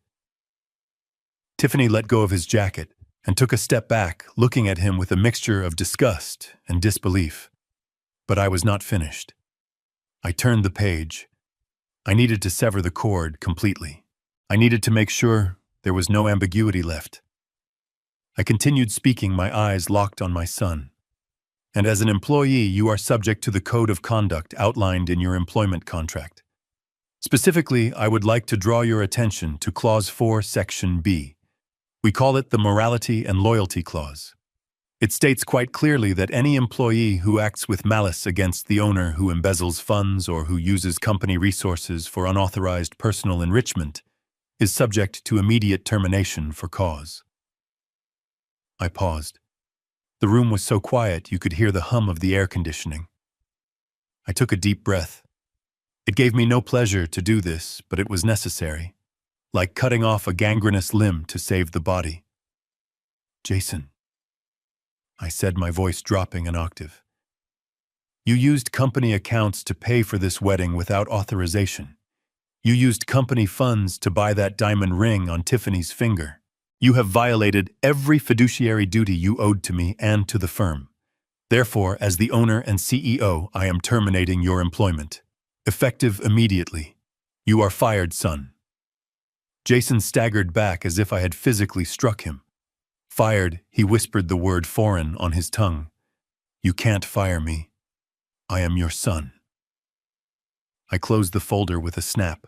A: Tiffany let go of his jacket and took a step back, looking at him with a mixture of disgust and disbelief. But I was not finished. I turned the page. I needed to sever the cord completely. I needed to make sure there was no ambiguity left. I continued speaking, my eyes locked on my son. "And as an employee, you are subject to the code of conduct outlined in your employment contract. Specifically, I would like to draw your attention to Clause 4, Section B. We call it the Morality and Loyalty Clause. It states quite clearly that any employee who acts with malice against the owner, who embezzles funds, or who uses company resources for unauthorized personal enrichment is subject to immediate termination for cause." I paused. The room was so quiet you could hear the hum of the air conditioning. I took a deep breath. It gave me no pleasure to do this, but it was necessary, like cutting off a gangrenous limb to save the body. Jason, I said, my voice dropping an octave. You used company accounts to pay for this wedding without authorization. You used company funds to buy that diamond ring on Tiffany's finger. You have violated every fiduciary duty you owed to me and to the firm. Therefore, as the owner and CEO, I am terminating your employment. Effective immediately. You are fired, son. Jason staggered back as if I had physically struck him. Fired, he whispered the word foreign on his tongue. You can't fire me. I am your son. I closed the folder with a snap.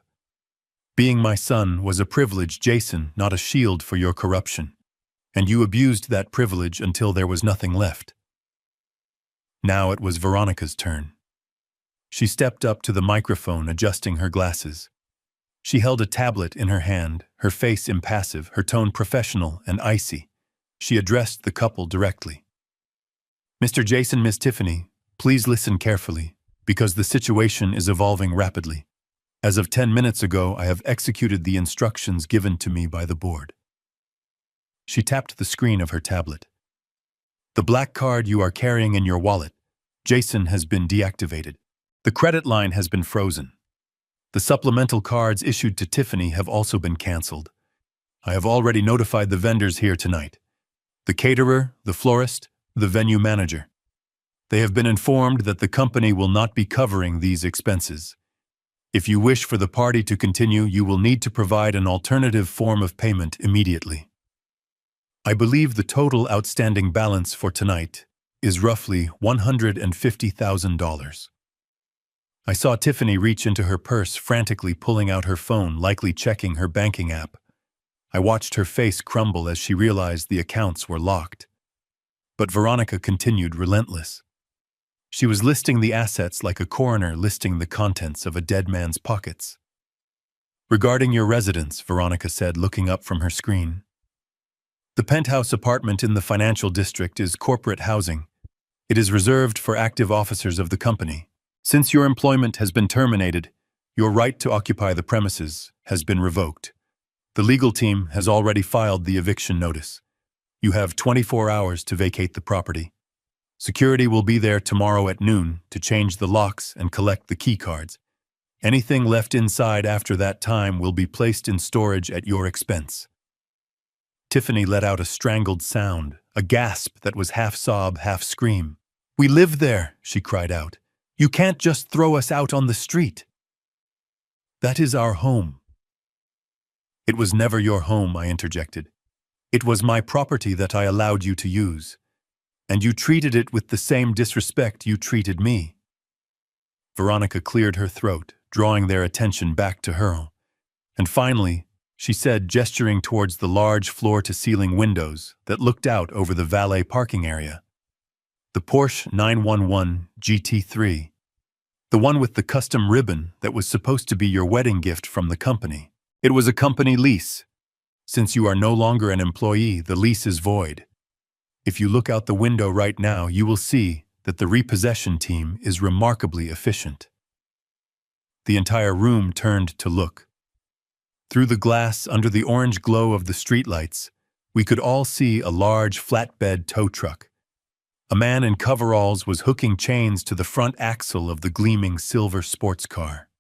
A: Being my son was a privilege, Jason, not a shield for your corruption. And you abused that privilege until there was nothing left. Now it was Veronica's turn. She stepped up to the microphone, adjusting her glasses. She held a tablet in her hand, her face impassive, her tone professional and icy. She addressed the couple directly. Mr. Jason, Miss Tiffany, please listen carefully, because the situation is evolving rapidly. As of 10 minutes ago, I have executed the instructions given to me by the board. She tapped the screen of her tablet. The black card you are carrying in your wallet, Jason, has been deactivated. The credit line has been frozen. The supplemental cards issued to Tiffany have also been canceled. I have already notified the vendors here tonight. The caterer, the florist, the venue manager. They have been informed that the company will not be covering these expenses. If you wish for the party to continue, you will need to provide an alternative form of payment immediately. I believe the total outstanding balance for tonight is roughly $150,000. I saw Tiffany reach into her purse, frantically pulling out her phone, likely checking her banking app. I watched her face crumble as she realized the accounts were locked. But Veronica continued, relentless. She was listing the assets like a coroner listing the contents of a dead man's pockets. Regarding your residence, Veronica said, looking up from her screen. The penthouse apartment in the financial district is corporate housing. It is reserved for active officers of the company. Since your employment has been terminated, your right to occupy the premises has been revoked. The legal team has already filed the eviction notice. You have 24 hours to vacate the property. Security will be there tomorrow at noon to change the locks and collect the key cards. Anything left inside after that time will be placed in storage at your expense. Tiffany let out a strangled sound, a gasp that was half sob, half scream. We live there, she cried out. You can't just throw us out on the street. That is our home. It was never your home, I interjected. It was my property that I allowed you to use. And you treated it with the same disrespect you treated me. Veronica cleared her throat, drawing their attention back to her. And finally, she said, gesturing towards the large floor-to-ceiling windows that looked out over the valet parking area. The Porsche 911 GT3. The one with the custom ribbon that was supposed to be your wedding gift from the company. It was a company lease. Since you are no longer an employee, the lease is void. If you look out the window right now, you will see that the repossession team is remarkably efficient. The entire room turned to look. Through the glass, under the orange glow of the streetlights, we could all see a large flatbed tow truck. A man in coveralls was hooking chains to the front axle of the gleaming silver sports car.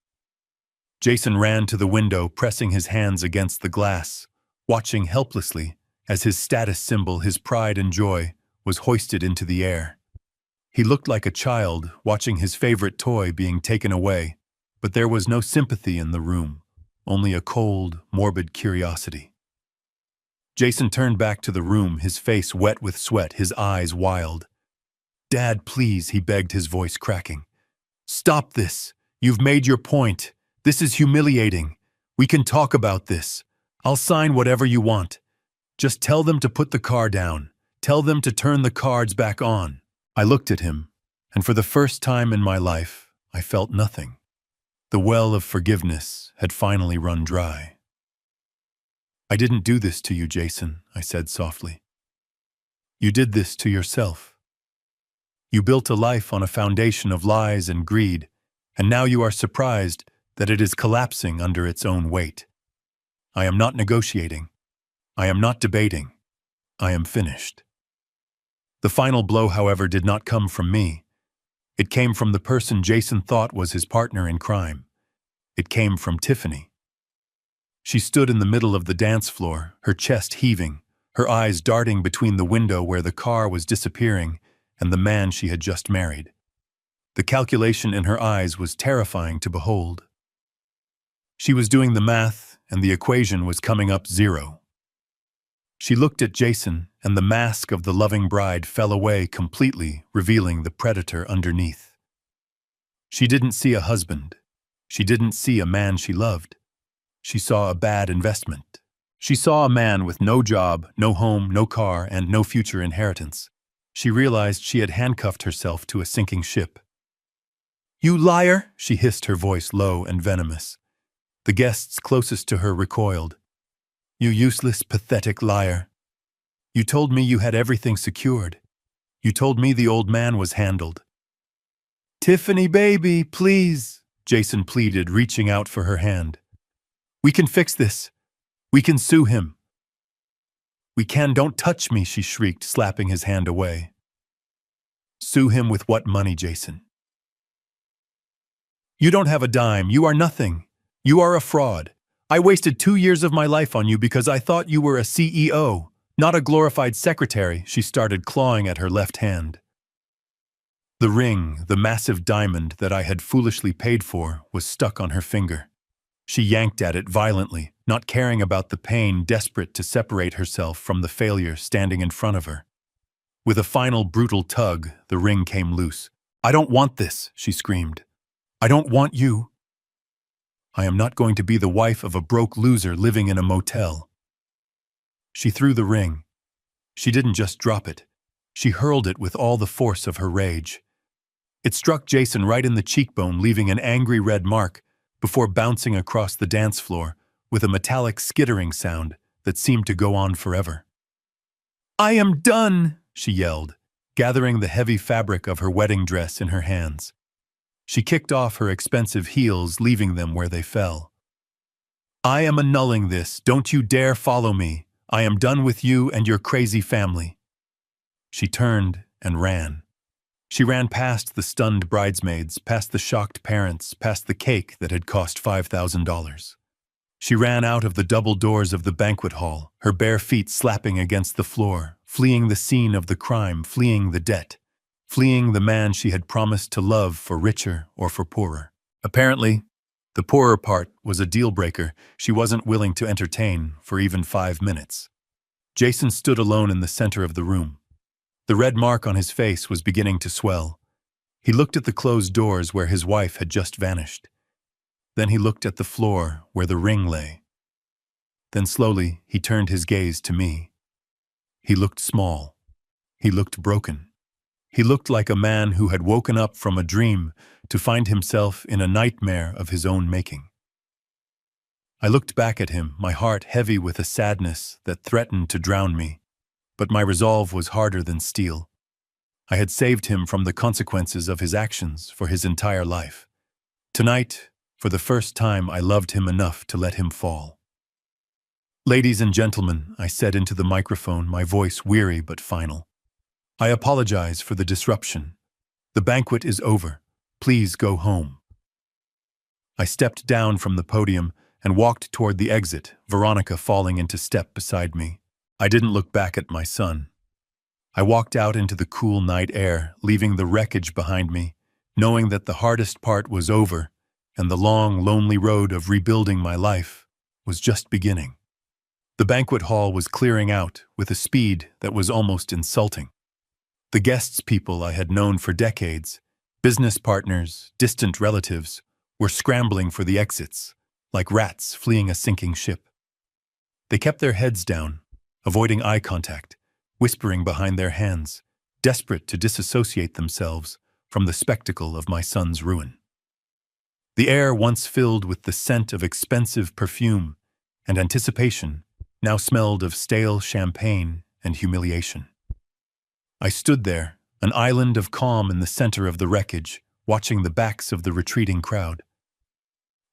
A: Jason ran to the window, pressing his hands against the glass, watching helplessly as his status symbol, his pride and joy, was hoisted into the air. He looked like a child watching his favorite toy being taken away, but there was no sympathy in the room, only a cold, morbid curiosity. Jason turned back to the room, his face wet with sweat, his eyes wild. Dad, please, he begged, his voice cracking. Stop this. You've made your point. This is humiliating. We can talk about this. I'll sign whatever you want. Just tell them to put the car down. Tell them to turn the cards back on. I looked at him, and for the first time in my life, I felt nothing. The well of forgiveness had finally run dry. I didn't do this to you, Jason, I said softly. You did this to yourself. You built a life on a foundation of lies and greed, And now you are surprised that it is collapsing under its own weight. I am not negotiating. I am not debating. I am finished. The final blow, however, did not come from me. It came from the person Jason thought was his partner in crime. It came from Tiffany. She stood in the middle of the dance floor, her chest heaving, her eyes darting between the window where the car was disappearing and the man she had just married. The calculation in her eyes was terrifying to behold. She was doing the math, and the equation was coming up 0. She looked at Jason, and the mask of the loving bride fell away completely, revealing the predator underneath. She didn't see a husband. She didn't see a man she loved. She saw a bad investment. She saw a man with no job, no home, no car, and no future inheritance. She realized she had handcuffed herself to a sinking ship. "You liar!" she hissed, her voice low and venomous. The guests closest to her recoiled. "You useless, pathetic liar. You told me you had everything secured. You told me the old man was handled." "Tiffany, baby, please," Jason pleaded, reaching out for her hand. "We can fix this. We can sue him." "We can, don't touch me," she shrieked, slapping his hand away. "Sue him with what money, Jason? You don't have a dime. You are nothing. You are a fraud. I wasted 2 years of my life on you because I thought you were a CEO, not a glorified secretary." She started clawing at her left hand. The ring, the massive diamond that I had foolishly paid for, was stuck on her finger. She yanked at it violently, not caring about the pain, desperate to separate herself from the failure standing in front of her. With a final brutal tug, the ring came loose. "I don't want this," she screamed. "I don't want you. I am not going to be the wife of a broke loser living in a motel." She threw the ring. She didn't just drop it. She hurled it with all the force of her rage. It struck Jason right in the cheekbone, leaving an angry red mark, before bouncing across the dance floor with a metallic skittering sound that seemed to go on forever. "I am done," she yelled, gathering the heavy fabric of her wedding dress in her hands. She kicked off her expensive heels, leaving them where they fell. "I am annulling this. Don't you dare follow me. I am done with you and your crazy family." She turned and ran. She ran past the stunned bridesmaids, past the shocked parents, past the cake that had cost $5,000. She ran out of the double doors of the banquet hall, her bare feet slapping against the floor, fleeing the scene of the crime, fleeing the debt, fleeing the man she had promised to love, for richer or for poorer. Apparently, the poorer part was a deal-breaker she wasn't willing to entertain for even 5 minutes. Jason stood alone in the center of the room. The red mark on his face was beginning to swell. He looked at the closed doors where his wife had just vanished. Then he looked at the floor where the ring lay. Then slowly he turned his gaze to me. He looked small. He looked broken. He looked like a man who had woken up from a dream to find himself in a nightmare of his own making. I looked back at him, my heart heavy with a sadness that threatened to drown me. But my resolve was harder than steel. I had saved him from the consequences of his actions for his entire life. Tonight, for the first time, I loved him enough to let him fall. "Ladies and gentlemen," I said into the microphone, my voice weary but final. "I apologize for the disruption. The banquet is over. Please go home." I stepped down from the podium and walked toward the exit, Veronica falling into step beside me. I didn't look back at my son. I walked out into the cool night air, leaving the wreckage behind me, knowing that the hardest part was over and the long, lonely road of rebuilding my life was just beginning. The banquet hall was clearing out with a speed that was almost insulting. The guests, people I had known for decades, business partners, distant relatives, were scrambling for the exits, like rats fleeing a sinking ship. They kept their heads down, avoiding eye contact, whispering behind their hands, desperate to disassociate themselves from the spectacle of my son's ruin. The air, once filled with the scent of expensive perfume and anticipation, now smelled of stale champagne and humiliation. I stood there, an island of calm in the center of the wreckage, watching the backs of the retreating crowd.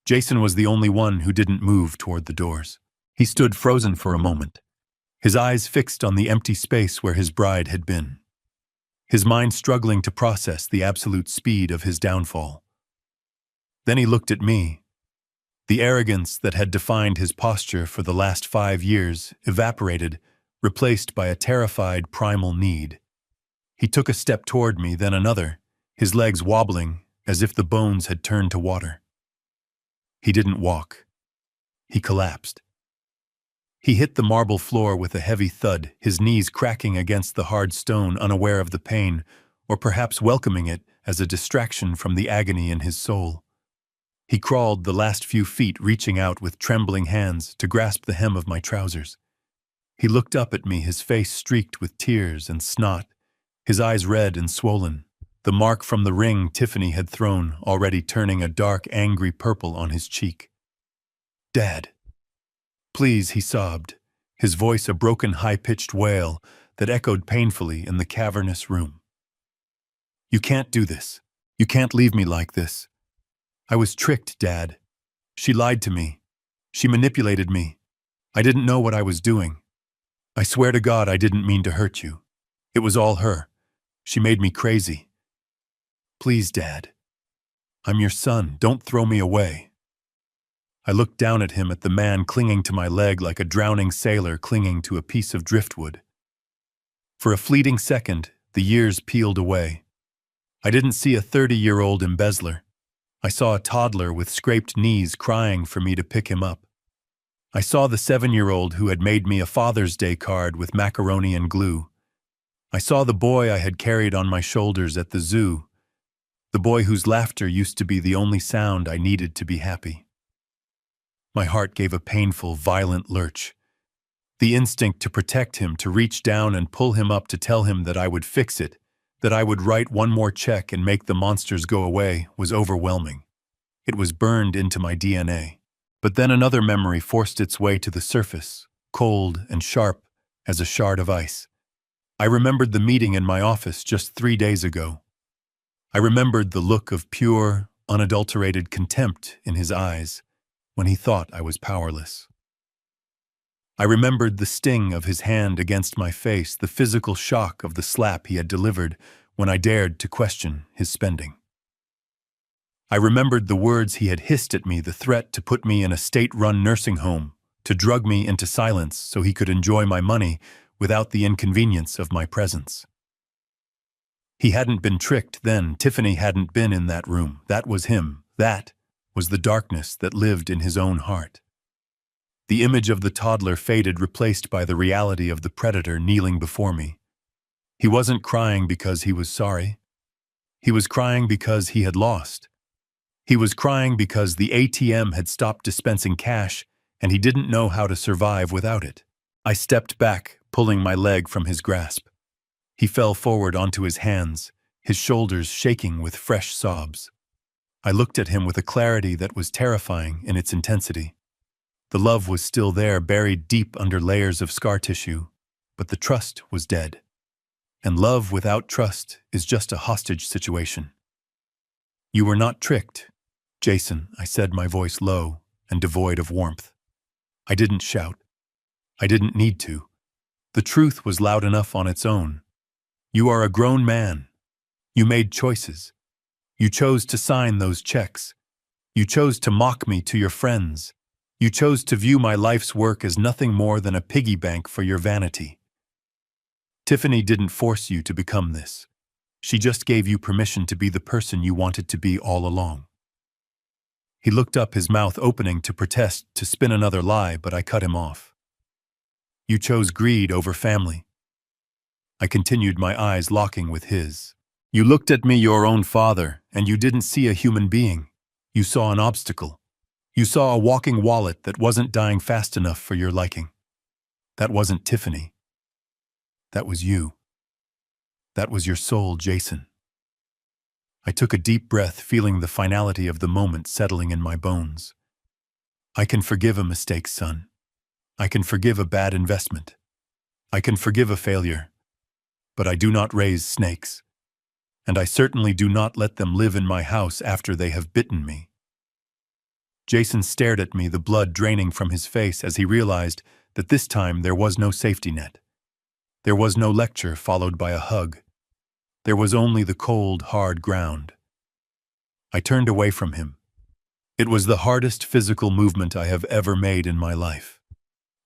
A: Jason was the only one who didn't move toward the doors. He stood frozen for a moment, his eyes fixed on the empty space where his bride had been, his mind struggling to process the absolute speed of his downfall. Then he looked at me. The arrogance that had defined his posture for the last 5 years evaporated, replaced by a terrified primal need. He took a step toward me, then another, his legs wobbling as if the bones had turned to water. He didn't walk. He collapsed. He hit the marble floor with a heavy thud, his knees cracking against the hard stone, unaware of the pain, or perhaps welcoming it as a distraction from the agony in his soul. He crawled the last few feet, reaching out with trembling hands to grasp the hem of my trousers. He looked up at me, his face streaked with tears and snot, his eyes red and swollen, the mark from the ring Tiffany had thrown already turning a dark, angry purple on his cheek. "Dad. Please," he sobbed, his voice a broken, high-pitched wail that echoed painfully in the cavernous room. "You can't do this. You can't leave me like this. I was tricked, Dad. She lied to me. She manipulated me. I didn't know what I was doing. I swear to God I didn't mean to hurt you. It was all her. She made me crazy. Please, Dad. I'm your son. Don't throw me away." I looked down at him, at the man clinging to my leg like a drowning sailor clinging to a piece of driftwood. For a fleeting second, the years peeled away. I didn't see a 30-year-old embezzler. I saw a toddler with scraped knees crying for me to pick him up. I saw the 7-year-old who had made me a Father's Day card with macaroni and glue. I saw the boy I had carried on my shoulders at the zoo, the boy whose laughter used to be the only sound I needed to be happy. My heart gave a painful, violent lurch. The instinct to protect him, to reach down and pull him up, to tell him that I would fix it, that I would write one more check and make the monsters go away, was overwhelming. It was burned into my DNA. But then another memory forced its way to the surface, cold and sharp as a shard of ice. I remembered the meeting in my office just 3 days ago. I remembered the look of pure, unadulterated contempt in his eyes when he thought I was powerless. I remembered the sting of his hand against my face, the physical shock of the slap he had delivered when I dared to question his spending. I remembered the words he had hissed at me, the threat to put me in a state-run nursing home, to drug me into silence so he could enjoy my money without the inconvenience of my presence. He hadn't been tricked then. Tiffany hadn't been in that room. That was him. That was the darkness that lived in his own heart. The image of the toddler faded, replaced by the reality of the predator kneeling before me. He wasn't crying because he was sorry. He was crying because he had lost. He was crying because the ATM had stopped dispensing cash and he didn't know how to survive without it. I stepped back, pulling my leg from his grasp. He fell forward onto his hands, his shoulders shaking with fresh sobs. I looked at him with a clarity that was terrifying in its intensity. The love was still there, buried deep under layers of scar tissue, but the trust was dead. And love without trust is just a hostage situation. "You were not tricked, Jason," I said, my voice low and devoid of warmth. I didn't shout. I didn't need to. The truth was loud enough on its own. You are a grown man. You made choices. You chose to sign those checks. You chose to mock me to your friends. You chose to view my life's work as nothing more than a piggy bank for your vanity. Tiffany didn't force you to become this. She just gave you permission to be the person you wanted to be all along. He looked up, his mouth opening to protest, to spin another lie, but I cut him off. You chose greed over family. I continued, my eyes locking with his. You looked at me, your own father, and you didn't see a human being. You saw an obstacle. You saw a walking wallet that wasn't dying fast enough for your liking. That wasn't Tiffany. That was you. That was your soul, Jason. I took a deep breath, feeling the finality of the moment settling in my bones. I can forgive a mistake, son. I can forgive a bad investment. I can forgive a failure. But I do not raise snakes. and I certainly do not let them live in my house after they have bitten me. Jason stared at me, the blood draining from his face as he realized that this time there was no safety net. There was no lecture followed by a hug. There was only the cold, hard ground. I turned away from him. It was the hardest physical movement I have ever made in my life.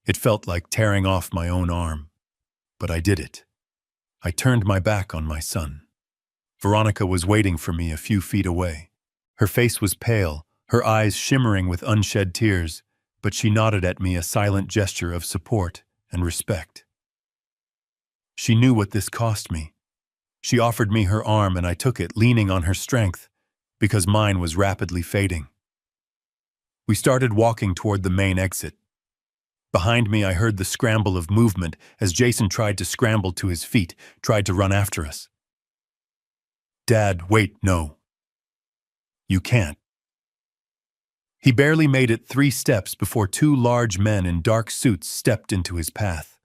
A: It felt like tearing off my own arm. But I did it. I turned my back on my son. Veronica was waiting for me a few feet away. Her face was pale, her eyes shimmering with unshed tears, but she nodded at me, a silent gesture of support and respect. She knew what this cost me. She offered me her arm and I took it, leaning on her strength, because mine was rapidly fading. We started walking toward the main exit. Behind me I heard the scramble of movement as Jason tried to scramble to his feet, tried to run after us. "Dad, wait, no. You can't." He barely made it 3 steps before 2 large men in dark suits stepped into his path.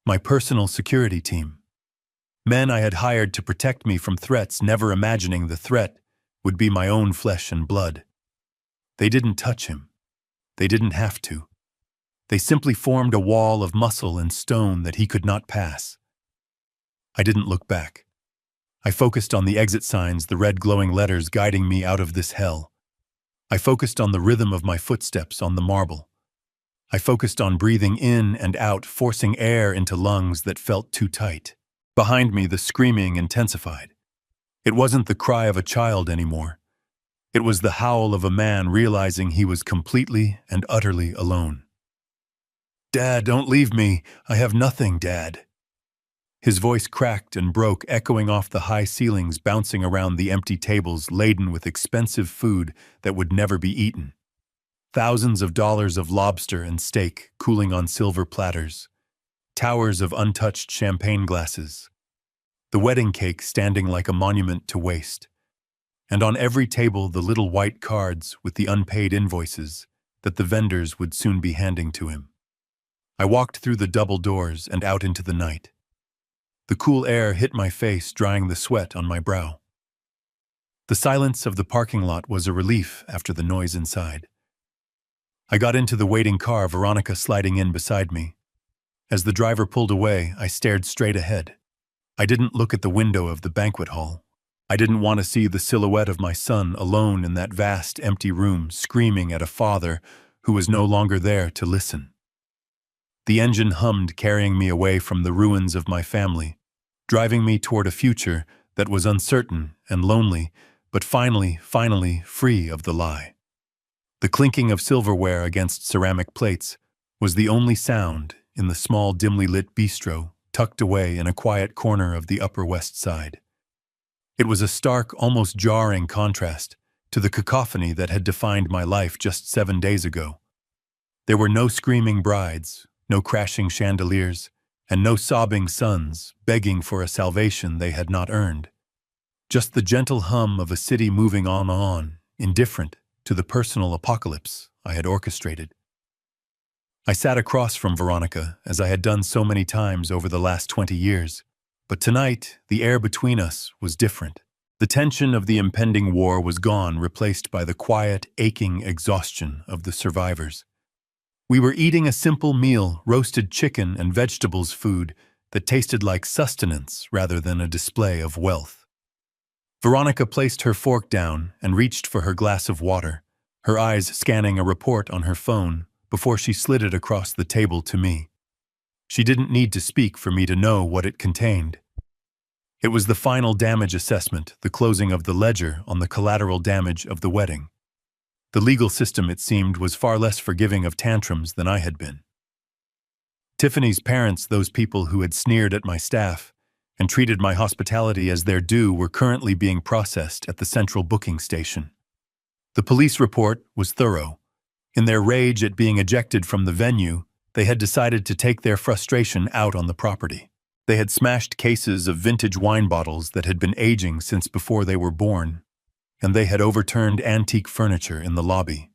A: My personal security team. Men I had hired to protect me from threats, never imagining the threat would be my own flesh and blood. They didn't touch him. They didn't have to. They simply formed a wall of muscle and stone that he could not pass. I didn't look back. I focused on the exit signs, the red glowing letters guiding me out of this hell. I focused on the rhythm of my footsteps on the marble. I focused on breathing in and out, forcing air into lungs that felt too tight. Behind me, the screaming intensified. It wasn't the cry of a child anymore. It was the howl of a man realizing he was completely and utterly alone. "Dad, don't leave me. I have nothing, Dad." His voice cracked and broke, echoing off the high ceilings, bouncing around the empty tables laden with expensive food that would never be eaten. Thousands of dollars of lobster and steak cooling on silver platters. Towers of untouched champagne glasses. The wedding cake standing like a monument to waste. And on every table the little white cards with the unpaid invoices that the vendors would soon be handing to him. I walked through the double doors and out into the night. The cool air hit my face, drying the sweat on my brow. The silence of the parking lot was a relief after the noise inside. I got into the waiting car, Veronica sliding in beside me. As the driver pulled away, I stared straight ahead. I didn't look at the window of the banquet hall. I didn't want to see the silhouette of my son alone in that vast, empty room, screaming at a father who was no longer there to listen. The engine hummed, carrying me away from the ruins of my family, driving me toward a future that was uncertain and lonely, but finally free of the lie. The clinking of silverware against ceramic plates was the only sound in the small, dimly lit bistro tucked away in a quiet corner of the Upper West Side. It was a stark, almost jarring contrast to the cacophony that had defined my life just 7 days ago. There were no screaming brides, no crashing chandeliers, and no sobbing sons begging for a salvation they had not earned. Just the gentle hum of a city moving on, indifferent to the personal apocalypse I had orchestrated. I sat across from Veronica, as I had done so many times over the last 20 years. But tonight, the air between us was different. The tension of the impending war was gone, replaced by the quiet, aching exhaustion of the survivors. We were eating a simple meal, roasted chicken and vegetables food that tasted like sustenance rather than a display of wealth. Veronica placed her fork down and reached for her glass of water, her eyes scanning a report on her phone before she slid it across the table to me. She didn't need to speak for me to know what it contained. It was the final damage assessment, the closing of the ledger on the collateral damage of the wedding. The legal system, it seemed, was far less forgiving of tantrums than I had been. Tiffany's parents, those people who had sneered at my staff and treated my hospitality as their due, were currently being processed at the central booking station. The police report was thorough. In their rage at being ejected from the venue, they had decided to take their frustration out on the property. They had smashed cases of vintage wine bottles that had been aging since before they were born, and they had overturned antique furniture in the lobby.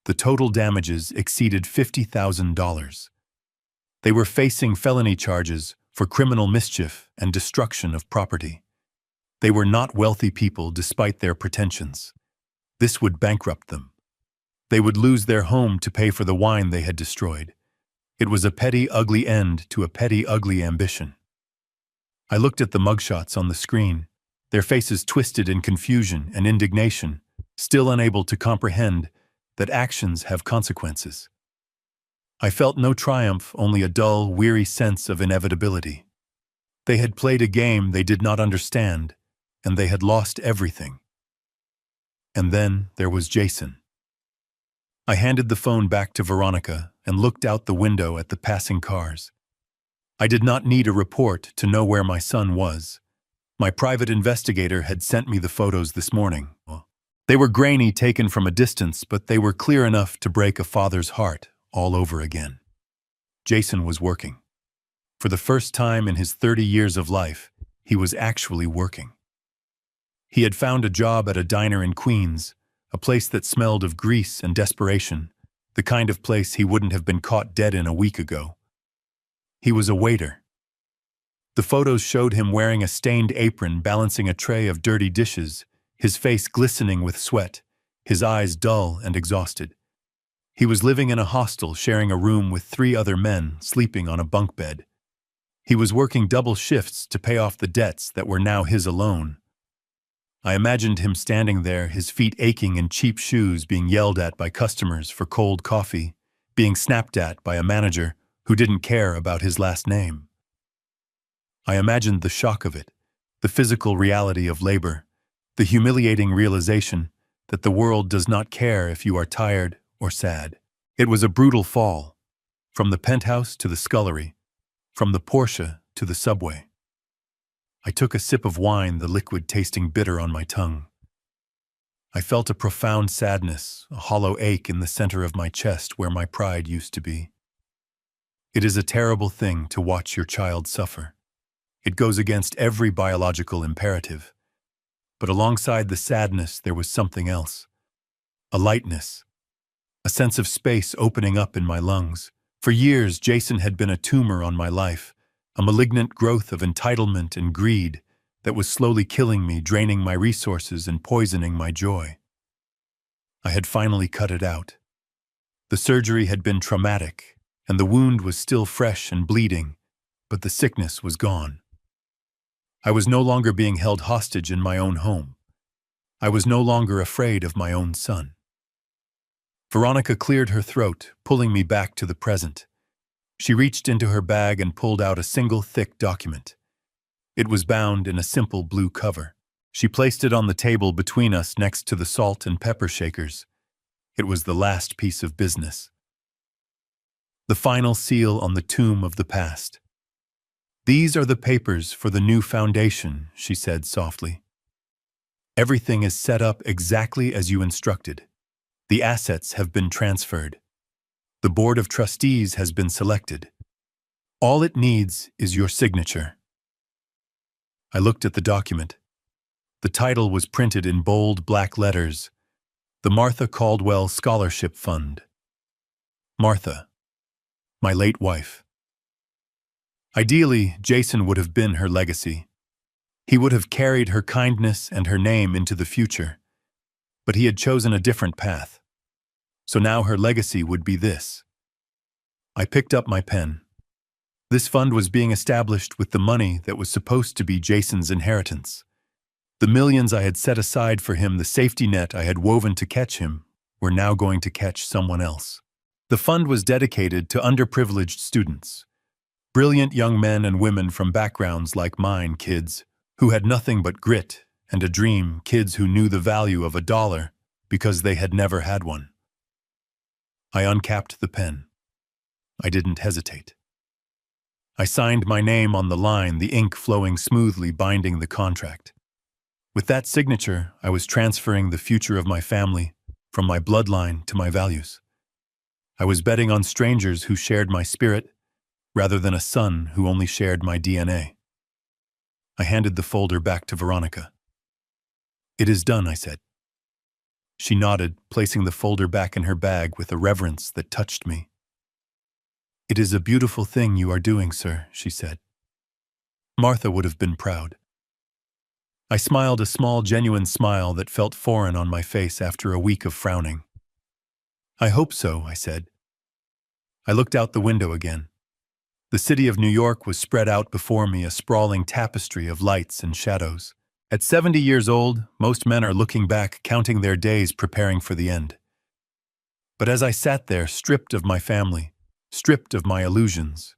A: The total damages exceeded $50,000. They were facing felony charges for criminal mischief and destruction of property. They were not wealthy people despite their pretensions. This would bankrupt them. They would lose their home to pay for the wine they had destroyed. It was a petty, ugly end to a petty, ugly ambition. I looked at the mugshots on the screen, their faces twisted in confusion and indignation, still unable to comprehend that actions have consequences. I felt no triumph, only a dull, weary sense of inevitability. They had played a game they did not understand, and they had lost everything. And then there was Jason. I handed the phone back to Veronica and looked out the window at the passing cars. I did not need a report to know where my son was. My private investigator had sent me the photos this morning. They were grainy, taken from a distance, but they were clear enough to break a father's heart all over again. Jason was working. For the first time in his 30 years of life, he was actually working. He had found a job at a diner in Queens, a place that smelled of grease and desperation, the kind of place he wouldn't have been caught dead in a week ago. He was a waiter. The photos showed him wearing a stained apron, balancing a tray of dirty dishes, his face glistening with sweat, his eyes dull and exhausted. He was living in a hostel, sharing a room with 3 other men, sleeping on a bunk bed. He was working double shifts to pay off the debts that were now his alone. I imagined him standing there, his feet aching in cheap shoes, being yelled at by customers for cold coffee, being snapped at by a manager who didn't care about his last name. I imagined the shock of it, the physical reality of labor, the humiliating realization that the world does not care if you are tired or sad. It was a brutal fall, from the penthouse to the scullery, from the Porsche to the subway. I took a sip of wine, the liquid tasting bitter on my tongue. I felt a profound sadness, a hollow ache in the center of my chest where my pride used to be. It is a terrible thing to watch your child suffer. It goes against every biological imperative. But alongside the sadness, there was something else. A lightness. A sense of space opening up in my lungs. For years, Jason had been a tumor on my life, a malignant growth of entitlement and greed that was slowly killing me, draining my resources and poisoning my joy. I had finally cut it out. The surgery had been traumatic, and the wound was still fresh and bleeding, but the sickness was gone. I was no longer being held hostage in my own home. I was no longer afraid of my own son. Veronica cleared her throat, pulling me back to the present. She reached into her bag and pulled out a single thick document. It was bound in a simple blue cover. She placed it on the table between us next to the salt and pepper shakers. It was the last piece of business. The final seal on the tomb of the past. "These are the papers for the new foundation," she said softly. "Everything is set up exactly as you instructed. The assets have been transferred. The board of trustees has been selected. All it needs is your signature." I looked at the document. The title was printed in bold black letters, "The Martha Caldwell Scholarship Fund." Martha, my late wife. Ideally, Jason would have been her legacy. He would have carried her kindness and her name into the future. But he had chosen a different path. So now her legacy would be this. I picked up my pen. This fund was being established with the money that was supposed to be Jason's inheritance. The millions I had set aside for him, the safety net I had woven to catch him, were now going to catch someone else. The fund was dedicated to underprivileged students. Brilliant young men and women from backgrounds like mine, kids who had nothing but grit and a dream, kids who knew the value of $1 because they had never had one. I uncapped the pen. I didn't hesitate. I signed my name on the line, the ink flowing smoothly, binding the contract. With that signature, I was transferring the future of my family from my bloodline to my values. I was betting on strangers who shared my spirit rather than a son who only shared my DNA. I handed the folder back to Veronica. "It is done," I said. She nodded, placing the folder back in her bag with a reverence that touched me. "It is a beautiful thing you are doing, sir," she said. Martha would have been proud. I smiled a small, genuine smile that felt foreign on my face after a week of frowning. I hope so, I said. I looked out the window again. The city of New York was spread out before me, a sprawling tapestry of lights and shadows. At 70 years old, most men are looking back, counting their days, preparing for the end. But as I sat there, stripped of my family, stripped of my illusions,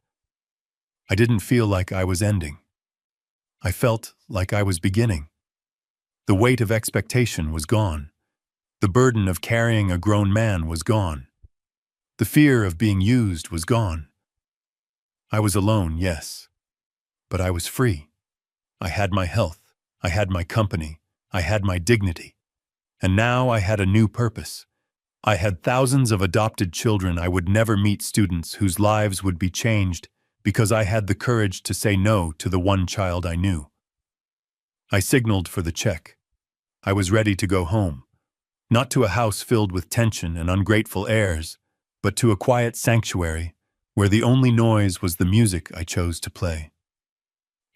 A: I didn't feel like I was ending. I felt like I was beginning. The weight of expectation was gone. The burden of carrying a grown man was gone. The fear of being used was gone. I was alone, yes, but I was free. I had my health, I had my company, I had my dignity. And now I had a new purpose. I had thousands of adopted children. I would never meet students whose lives would be changed because I had the courage to say no to the one child I knew. I signaled for the check. I was ready to go home, not to a house filled with tension and ungrateful heirs, but to a quiet sanctuary where the only noise was the music I chose to play.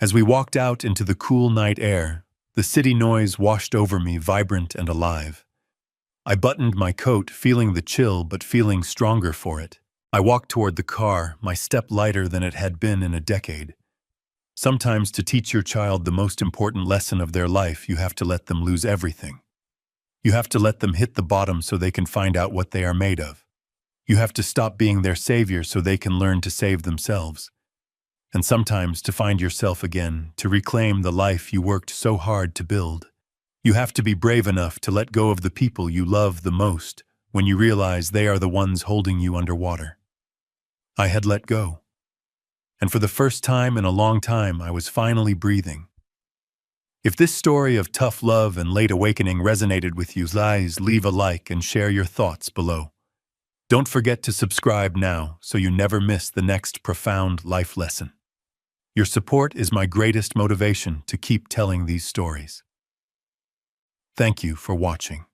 A: As we walked out into the cool night air, the city noise washed over me, vibrant and alive. I buttoned my coat, feeling the chill but feeling stronger for it. I walked toward the car, my step lighter than it had been in a decade. Sometimes to teach your child the most important lesson of their life, you have to let them lose everything. You have to let them hit the bottom so they can find out what they are made of. You have to stop being their savior so they can learn to save themselves. And sometimes to find yourself again, to reclaim the life you worked so hard to build. You have to be brave enough to let go of the people you love the most when you realize they are the ones holding you underwater. I had let go. And for the first time in a long time, I was finally breathing. If this story of tough love and late awakening resonated with you, please leave a like and share your thoughts below. Don't forget to subscribe now so you never miss the next profound life lesson. Your support is my greatest motivation to keep telling these stories. Thank you for watching.